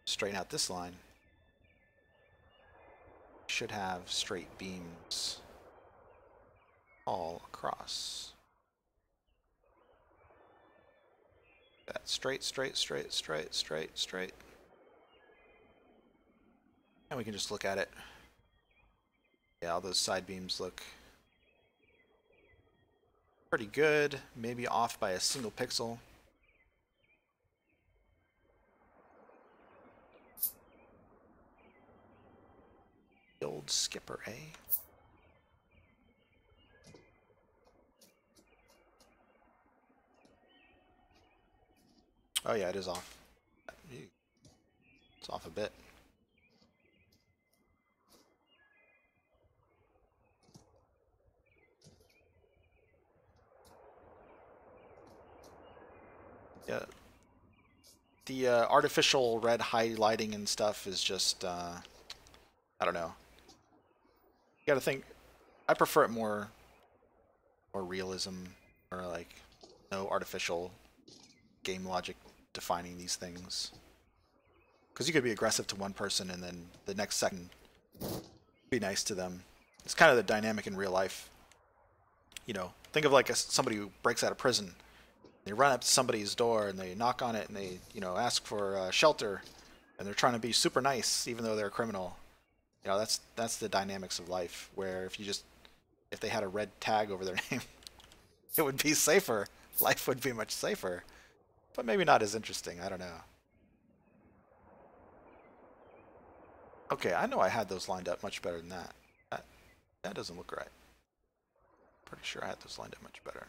Speaker 1: Straighten out this line. Should have straight beams all across. That straight, straight, straight, straight, straight, straight. And we can just look at it. Yeah, all those side beams look pretty good. Maybe off by a single pixel. The old skipper, eh? Oh yeah, it is off. It's off a bit. Yeah. The artificial red highlighting and stuff is just, I don't know. You gotta think, I prefer it more realism, or like no artificial game logic defining these things. Because you could be aggressive to one person and then the next second be nice to them. It's kind of the dynamic in real life. You know, think of like somebody who breaks out of prison. They run up to somebody's door and they knock on it and they, you know, ask for shelter, and they're trying to be super nice even though they're a criminal. You know, that's the dynamics of life. Where if they had a red tag over their name, it would be safer. Life would be much safer, but maybe not as interesting. I don't know. Okay, I know I had those lined up much better than that. That doesn't look right. Pretty sure I had those lined up much better.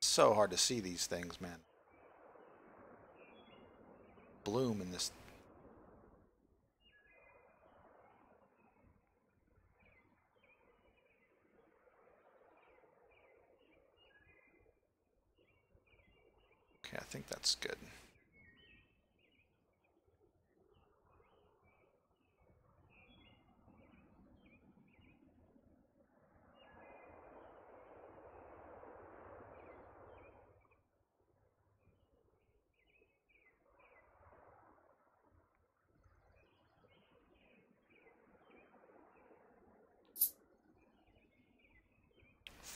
Speaker 1: So hard to see these things, man. Bloom in this. Okay, I think that's good.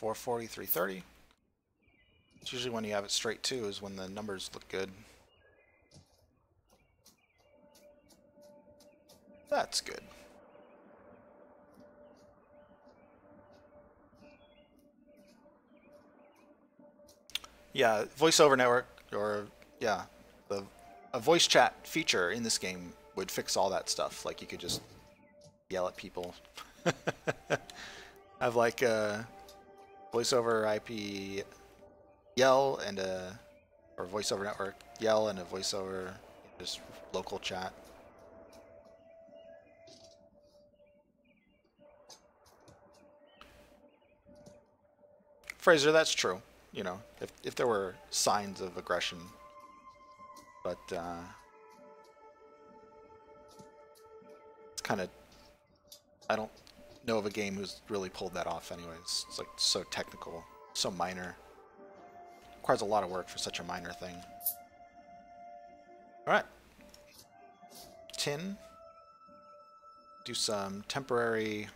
Speaker 1: .440, 330. It's usually when you have it straight too is when the numbers look good. That's good. Yeah, voiceover network, or yeah, a voice chat feature in this game would fix all that stuff. Like you could just yell at people. Have like a voiceover IP yell and or voiceover network yell and a voiceover just local chat. Fraser, that's true. You know, if there were signs of aggression, but it's kind of, I don't know of a game who's really pulled that off. Anyways, it's like so technical, so minor. Requires a lot of work for such a minor thing. All right, tin. Do some temporary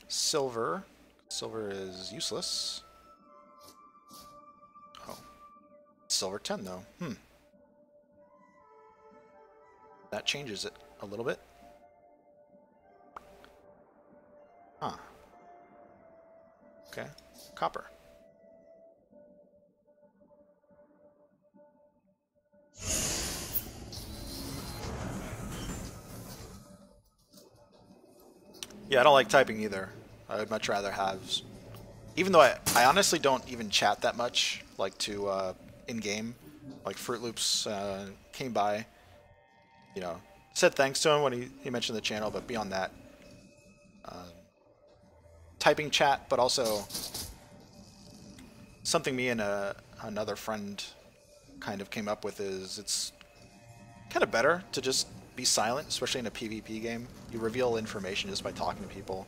Speaker 1: silver. Silver is useless. Oh, silver 10 though. That changes it a little bit. Huh. Okay, copper. Yeah, I don't like typing either. I would much rather have, even though I honestly don't even chat that much, like to in-game. Like Fruit Loops came by, you know, said thanks to him when he mentioned the channel, but beyond that, typing chat, but also something me and another friend kind of came up with is it's kind of better to just be silent, especially in a PvP game. You reveal information just by talking to people.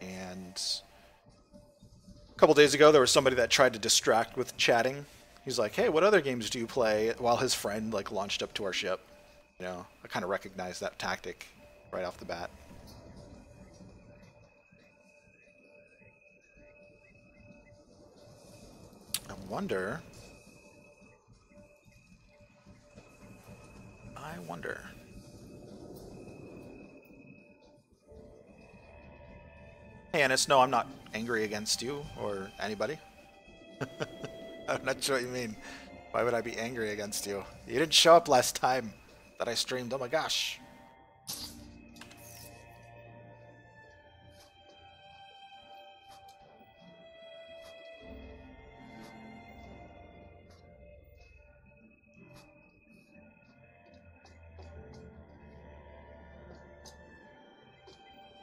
Speaker 1: And a couple days ago, there was somebody that tried to distract with chatting. He's like, "Hey, what other games do you play?" While his friend like launched up to our ship. You know, I kind of recognized that tactic right off the bat. wonder. I wonder. Hey, Ennis, no, I'm not angry against you or anybody. I'm not sure what you mean. Why would I be angry against you? You didn't show up last time that I streamed. Oh my gosh.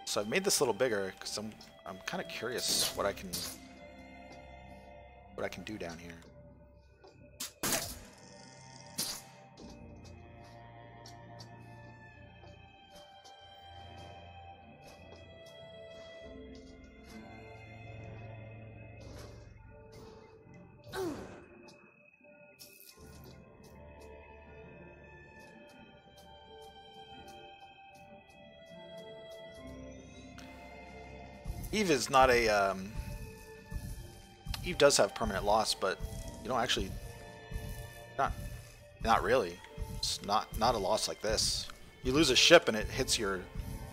Speaker 1: So I've made this a little bigger because I'm kind of curious what I can do down here. Eve is not a Eve does have permanent loss, but you don't actually not really. It's not a loss like this. You lose a ship and it hits your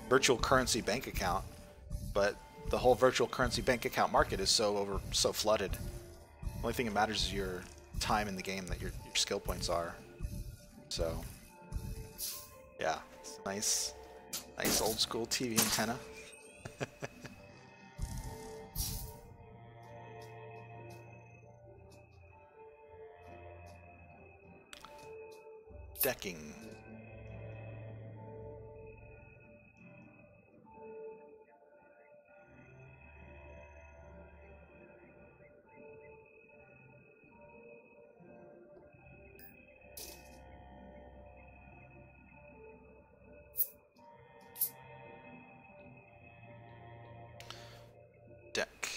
Speaker 1: virtual currency bank account, but the whole virtual currency bank account market is so flooded. The only thing that matters is your time in the game, that your skill points are. So yeah, it's a nice old school TV antenna. Decking. Deck.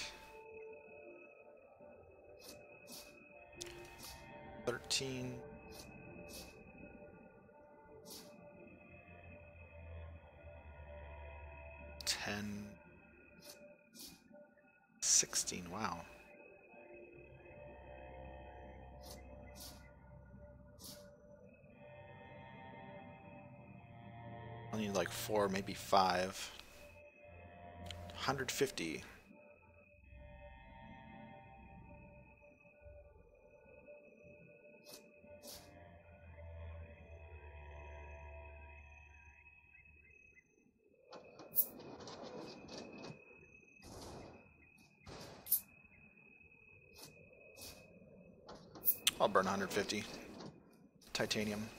Speaker 1: 13. 10. 16. Wow. I need like 4, maybe 5. 150. I'll burn 150. Titanium.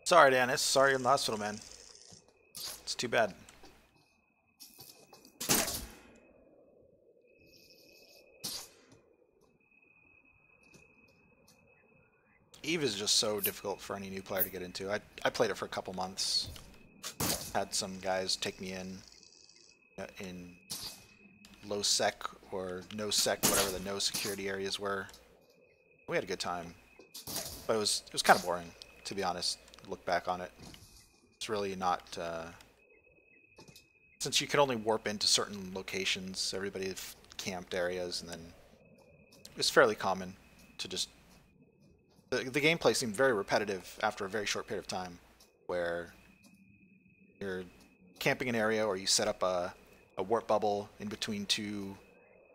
Speaker 1: Sorry, Dennis. Sorry you're in the hospital, man. It's too bad. Eve is just so difficult for any new player to get into. I played it for a couple months. Had some guys take me in low sec or no sec, whatever the no security areas were. We had a good time, but it was kind of boring, to be honest. Look back on it, it's really not. Since you could only warp into certain locations, everybody camped areas, and then it was fairly common to just. The gameplay seemed very repetitive after a very short period of time, where you're camping an area or you set up a warp bubble in between two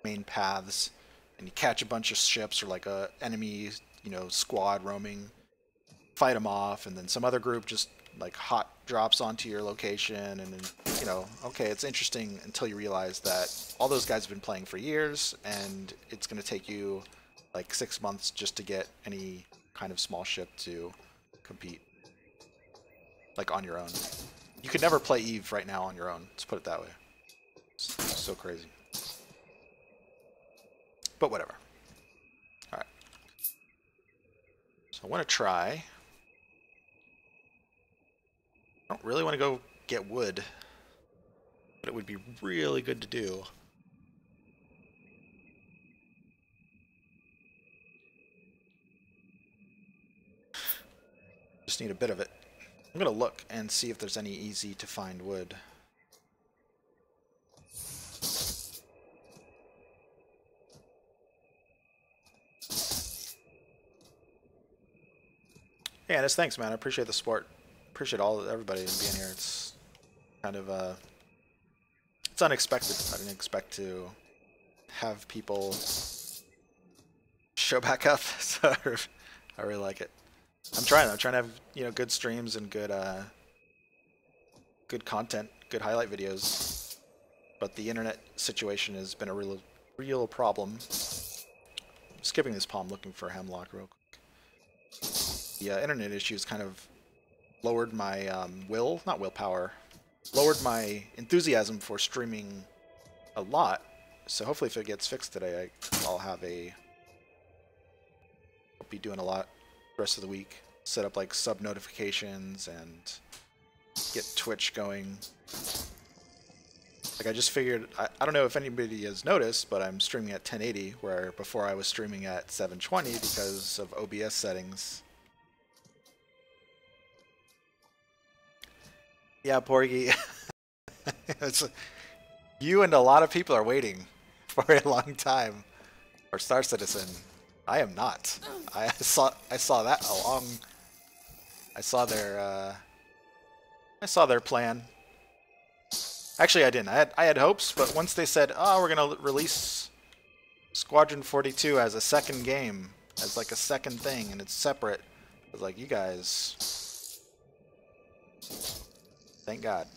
Speaker 1: main paths, and you catch a bunch of ships or like a enemy, squad roaming, fight them off, and then some other group just like hot drops onto your location, and then okay, it's interesting until you realize that all those guys have been playing for years, and it's going to take you like 6 months just to get any kind of small ship to compete, like on your own. You could never play Eve right now on your own. Let's put it that way. It's so crazy. but whatever. All right. So I want to try. I don't really want to go get wood, but it would be really good to do. Just need a bit of it. I'm going to look and see if there's any easy to find wood. Yeah, Dennis, thanks, man. I appreciate the support. Appreciate everybody being here. It's kind of it's unexpected. I didn't expect to have people show back up, so I really like it. I'm trying to have, you know, good streams and good good content, good highlight videos. But the internet situation has been a real problem. I'm skipping this palm, looking for hemlock real quick. The internet issues kind of lowered my not willpower, lowered my enthusiasm for streaming a lot. So hopefully if it gets fixed today, I'll be doing a lot the rest of the week. Set up like sub notifications and get Twitch going. Like I just figured, I don't know if anybody has noticed, but I'm streaming at 1080, where before I was streaming at 720 because of OBS settings. Yeah, Porgy. You and a lot of people are waiting for a long time for Star Citizen. I am not. I saw that along. I saw their plan. Actually, I didn't. I had hopes, but once they said, "Oh, we're gonna release Squadron 42 as a second game, as like a second thing, and it's separate," I was like, "You guys, thank God."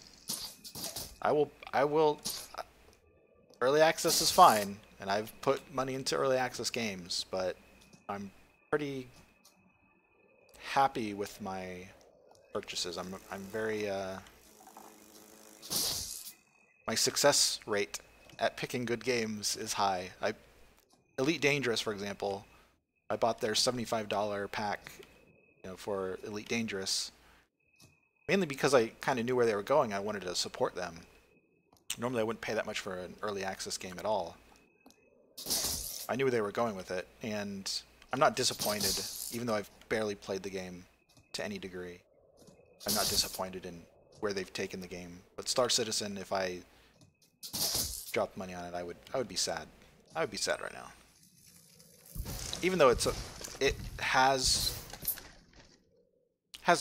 Speaker 1: I will. Early access is fine, and I've put money into early access games, but I'm pretty happy with my purchases. I'm very my success rate at picking good games is high. Elite Dangerous, for example, I bought their $75 pack, you know, for Elite Dangerous, mainly because I kind of knew where they were going. I wanted to support them. Normally I wouldn't pay that much for an early access game at all. I knew where they were going with it, and I'm not disappointed, even though I've barely played the game to any degree. I'm not disappointed in where they've taken the game. But Star Citizen, if I dropped money on it, I would be sad. I would be sad right now. Even though it has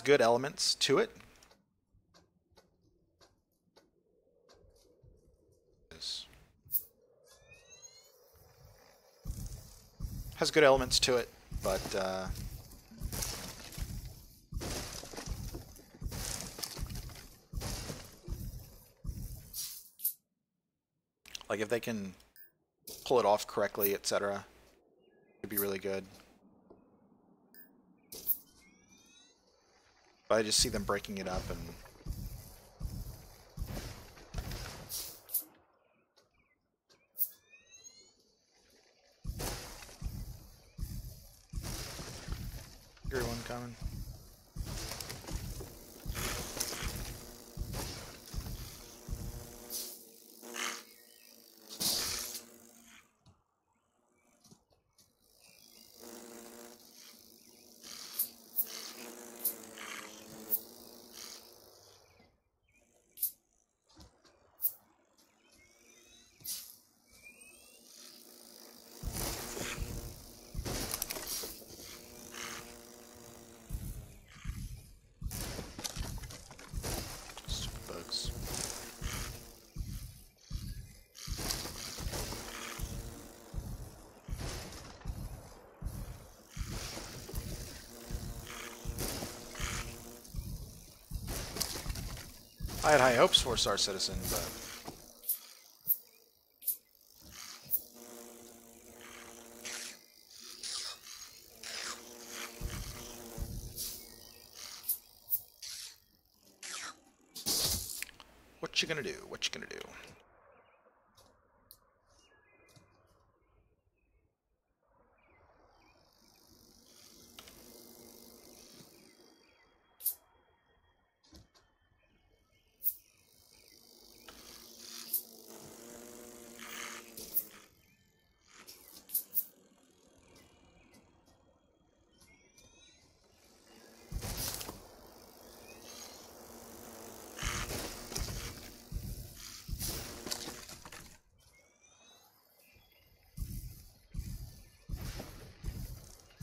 Speaker 1: good elements to it. Has good elements to it, but like if they can pull it off correctly, etc., it'd be really good. But I just see them breaking it up and everyone coming. I had high hopes for Star Citizen, but what you gonna do? What you gonna do?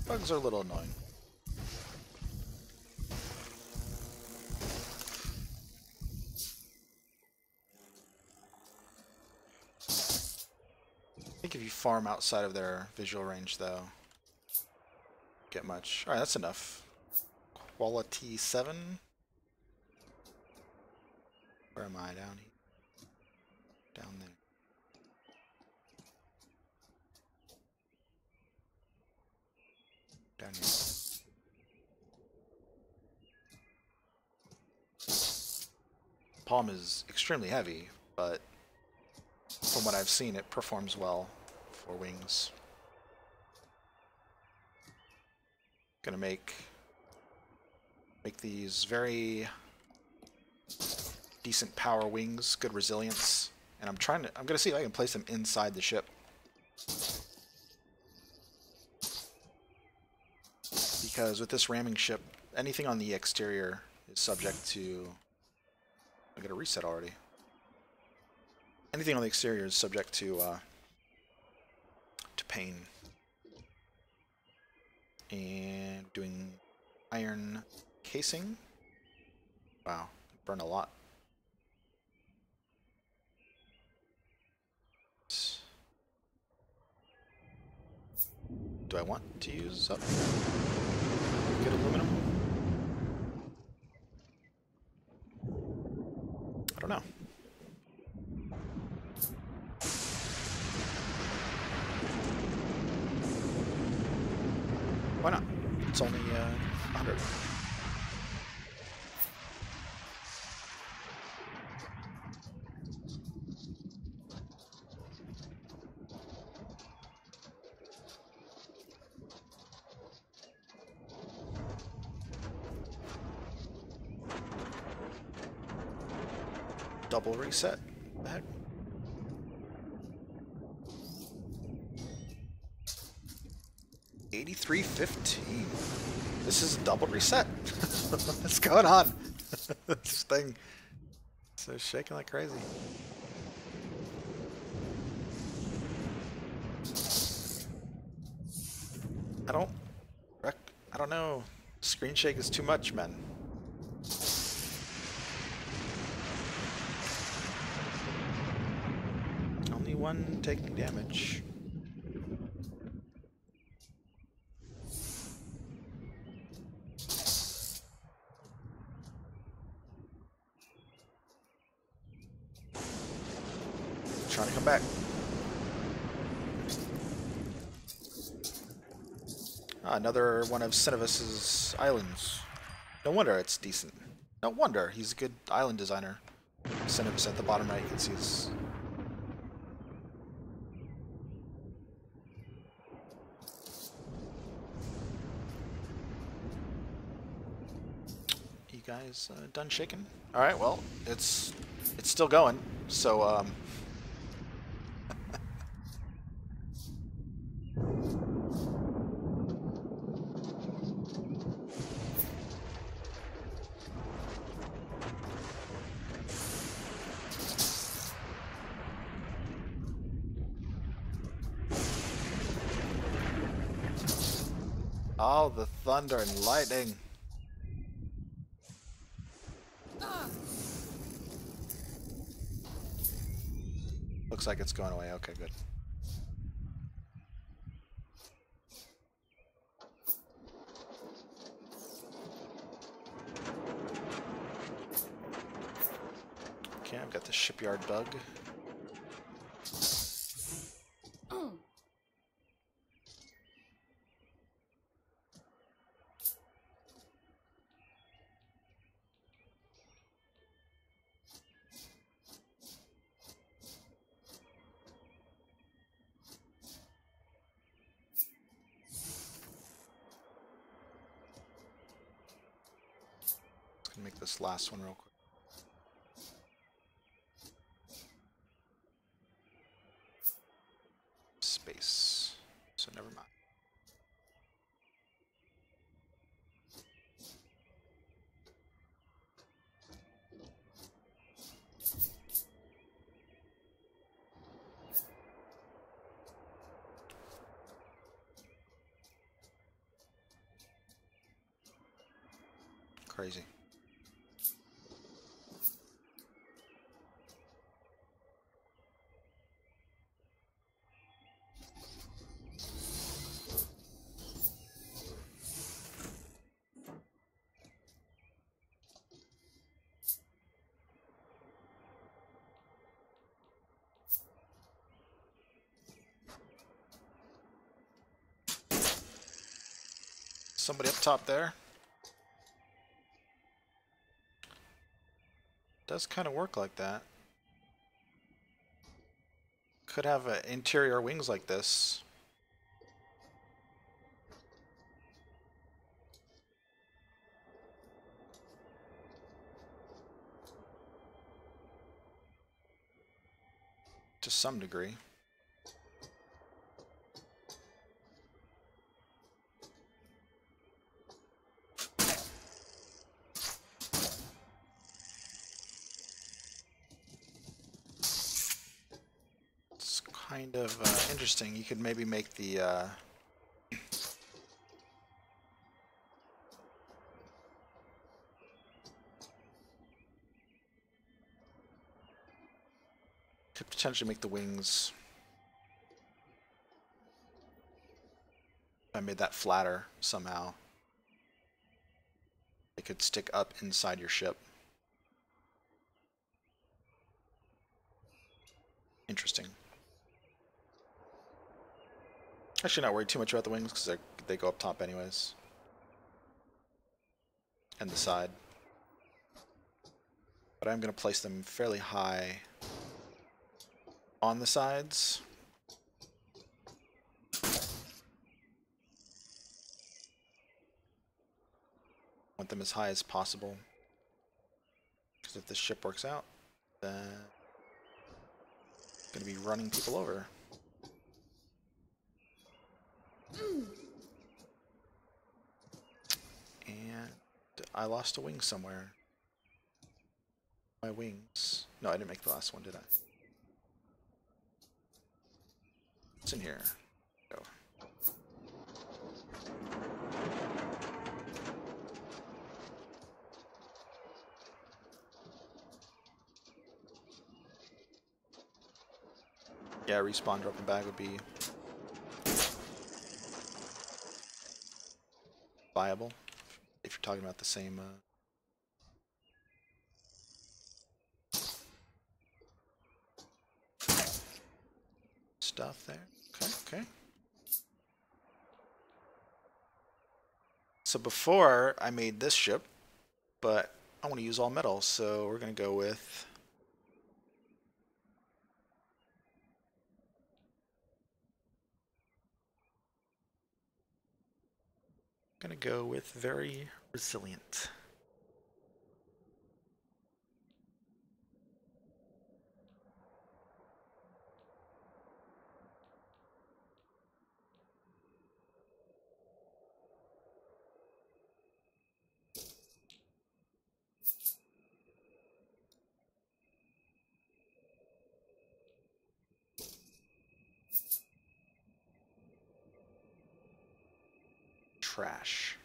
Speaker 1: Bugs are a little annoying. I think if you farm outside of their visual range, though, get much. Alright, that's enough. Quality 7. Where am I? Down here. Down there. Down here. Palm is extremely heavy, but from what I've seen, it performs well for wings. Gonna make these very decent power wings, good resilience, and I'm gonna see if I can place them inside the ship. Because with this ramming ship, anything on the exterior is subject to... I got a reset already. Anything on the exterior is subject to pain. And doing iron casing. Wow, burn a lot. Do I want to use up good aluminum? I don't know. Why not? It's only 100. Double reset. What the heck? $83.15. This is a double reset. What's going on? This thing is shaking like crazy. I don't know. Screen shake is too much, man. Only one taking damage. Trying to come back. Another one of Cinevis's islands. No wonder it's decent. No wonder he's a good island designer. Cinevis at the bottom right, you can see his... You guys done shaking? Alright, well, it's still going, so oh, the thunder and lightning. Looks like it's going away. Okay, good. Okay, I've got the shipyard bug. Make this last one real quick. Space. So never mind. Crazy. Somebody up top there. Does kind of work like that. Could have interior wings like this. To some degree. It's kind of interesting. You could maybe make the could potentially make the wings. If I made that flatter somehow, it could stick up inside your ship. Interesting. Actually, not worried too much about the wings because they go up top anyways, and the side. But I'm going to place them fairly high on the sides. Want them as high as possible, because if this ship works out, then it's going to be running people over. And I lost a wing somewhere. My wings. No, I didn't make the last one, did I? It's in here. Go. Yeah, respawn, drop and bag would be viable if you're talking about the same stuff there. Okay. So before I made this ship, but I want to use all metal, so we're going to go with very resilient. Trash.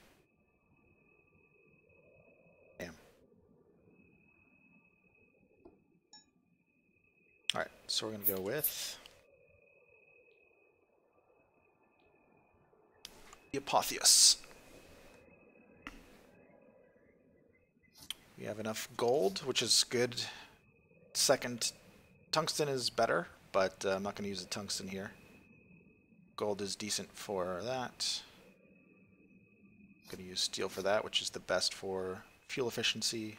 Speaker 1: Damn. Alright, so we're going to go with the Apotheos. We have enough gold, which is good. Second, tungsten is better, but I'm not going to use the tungsten here. Gold is decent for that. I'm going to use steel for that, which is the best for fuel efficiency,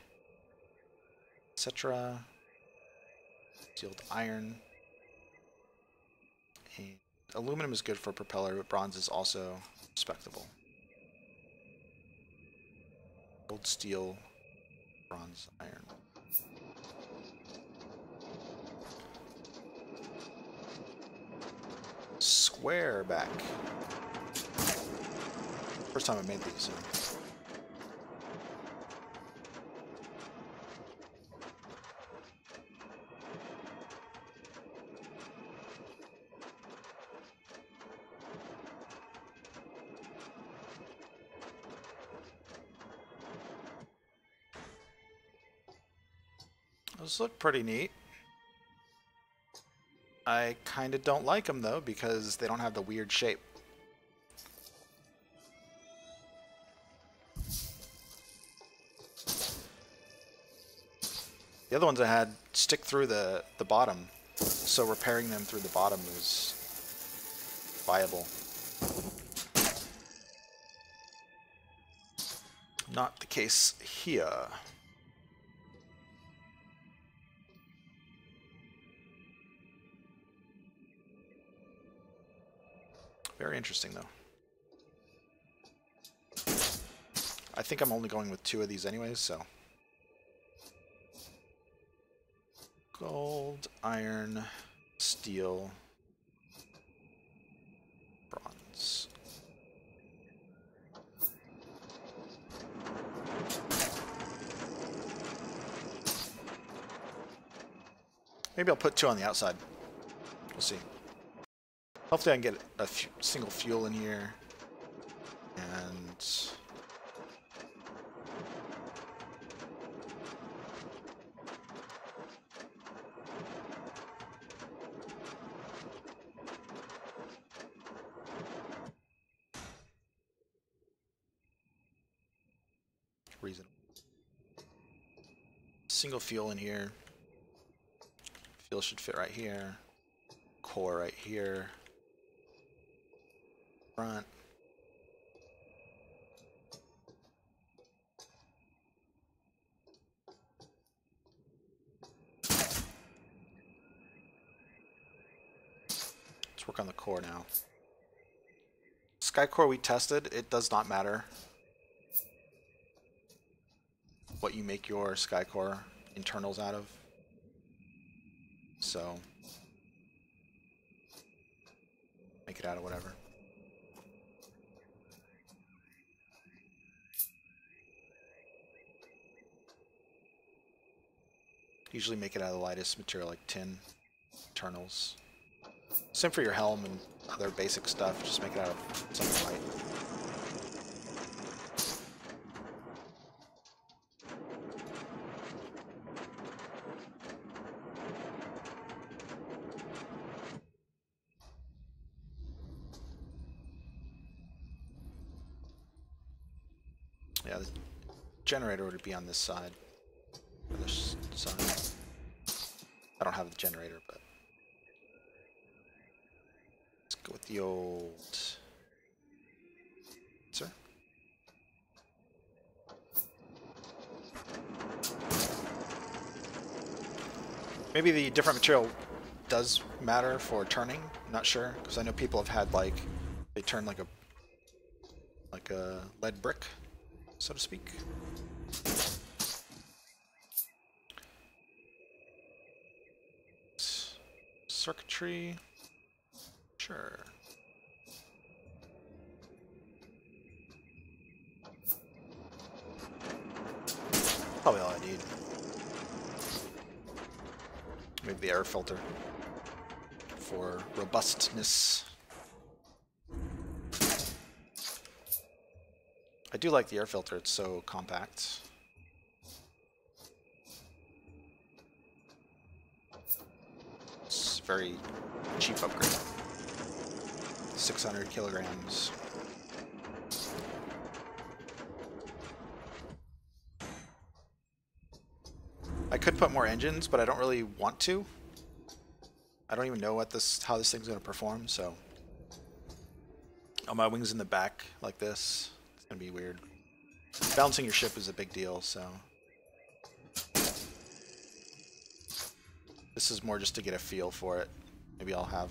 Speaker 1: etc. Steel to iron. And aluminum is good for propeller, but bronze is also respectable. Gold, steel, bronze, iron. Square back. First time I made these. So. Those look pretty neat. I kind of don't like them though because they don't have the weird shape. The other ones I had stick through the bottom, so repairing them through the bottom was viable. Not the case here. Very interesting, though. I think I'm only going with 2 of these anyways, so. Gold, iron, steel, bronze. Maybe I'll put 2 on the outside. We'll see. Hopefully I can get a single fuel in here. And reasonable. Single fuel in here. Fuel should fit right here. Core right here. Front. Let's work on the core now. Sky core we tested, it does not matter what you make your sky core internals out of. So make it out of whatever. Usually make it out of the lightest material like tin internals. Same for your helm and other basic stuff, just make it out of something light. Yeah, the generator would be on this side. Or this side. I don't have the generator, but let's go with the old. Sir? Maybe the different material does matter for turning. I'm not sure, because I know people have had like they turn like a lead brick, so to speak. Circuitry, sure. Probably all I need. Maybe the air filter for robustness. I do like the air filter, it's so compact. It's a very cheap upgrade. 600 kilograms. I could put more engines, but I don't really want to. I don't even know what how this thing's going to perform, so. Oh, my wings in the back like this. It's going to be weird. Balancing your ship is a big deal, so. This is more just to get a feel for it. Maybe I'll have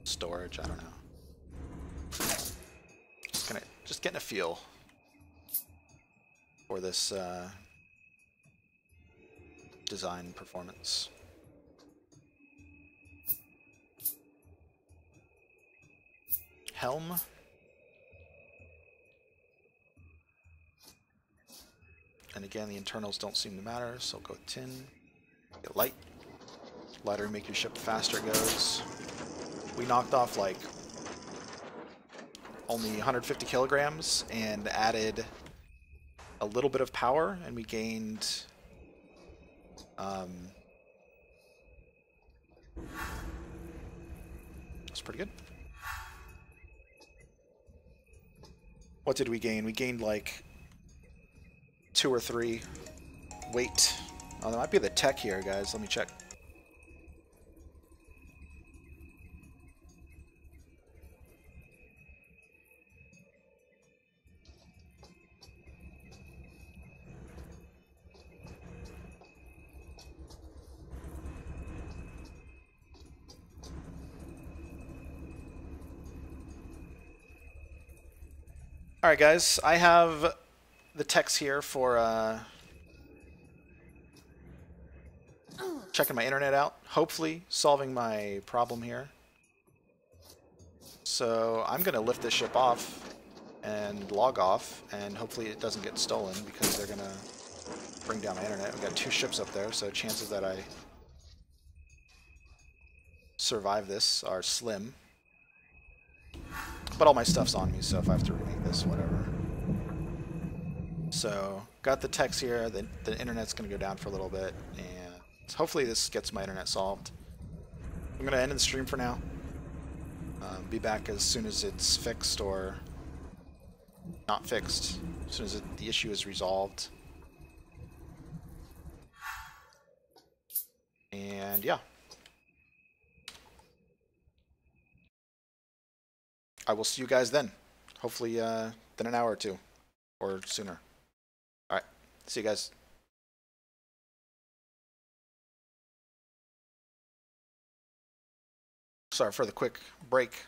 Speaker 1: storage, I don't know. Just getting a feel for this design performance. Helm. And again, the internals don't seem to matter, so I'll go with tin. Get light. Lighter, make your ship faster it goes. We knocked off like only 150 kilograms and added a little bit of power, and we gained That's pretty good. What did we gain? We gained like 2 or 3 weight. Oh, there might be the tech here, guys. Let me check. Alright guys, I have the techs here for checking my internet out, hopefully solving my problem here. So I'm going to lift this ship off and log off, and hopefully it doesn't get stolen because they're going to bring down my internet. We've got 2 ships up there, so chances that I survive this are slim. But all my stuff's on me, so if I have to remake this, whatever. So, got the techs here. The internet's going to go down for a little bit, and hopefully this gets my internet solved. I'm going to end the stream for now. Be back as soon as it's fixed or not fixed, as soon as the issue is resolved. And yeah. I will see you guys then. Hopefully in an hour or 2. Or sooner. Alright. See you guys. Sorry for the quick break.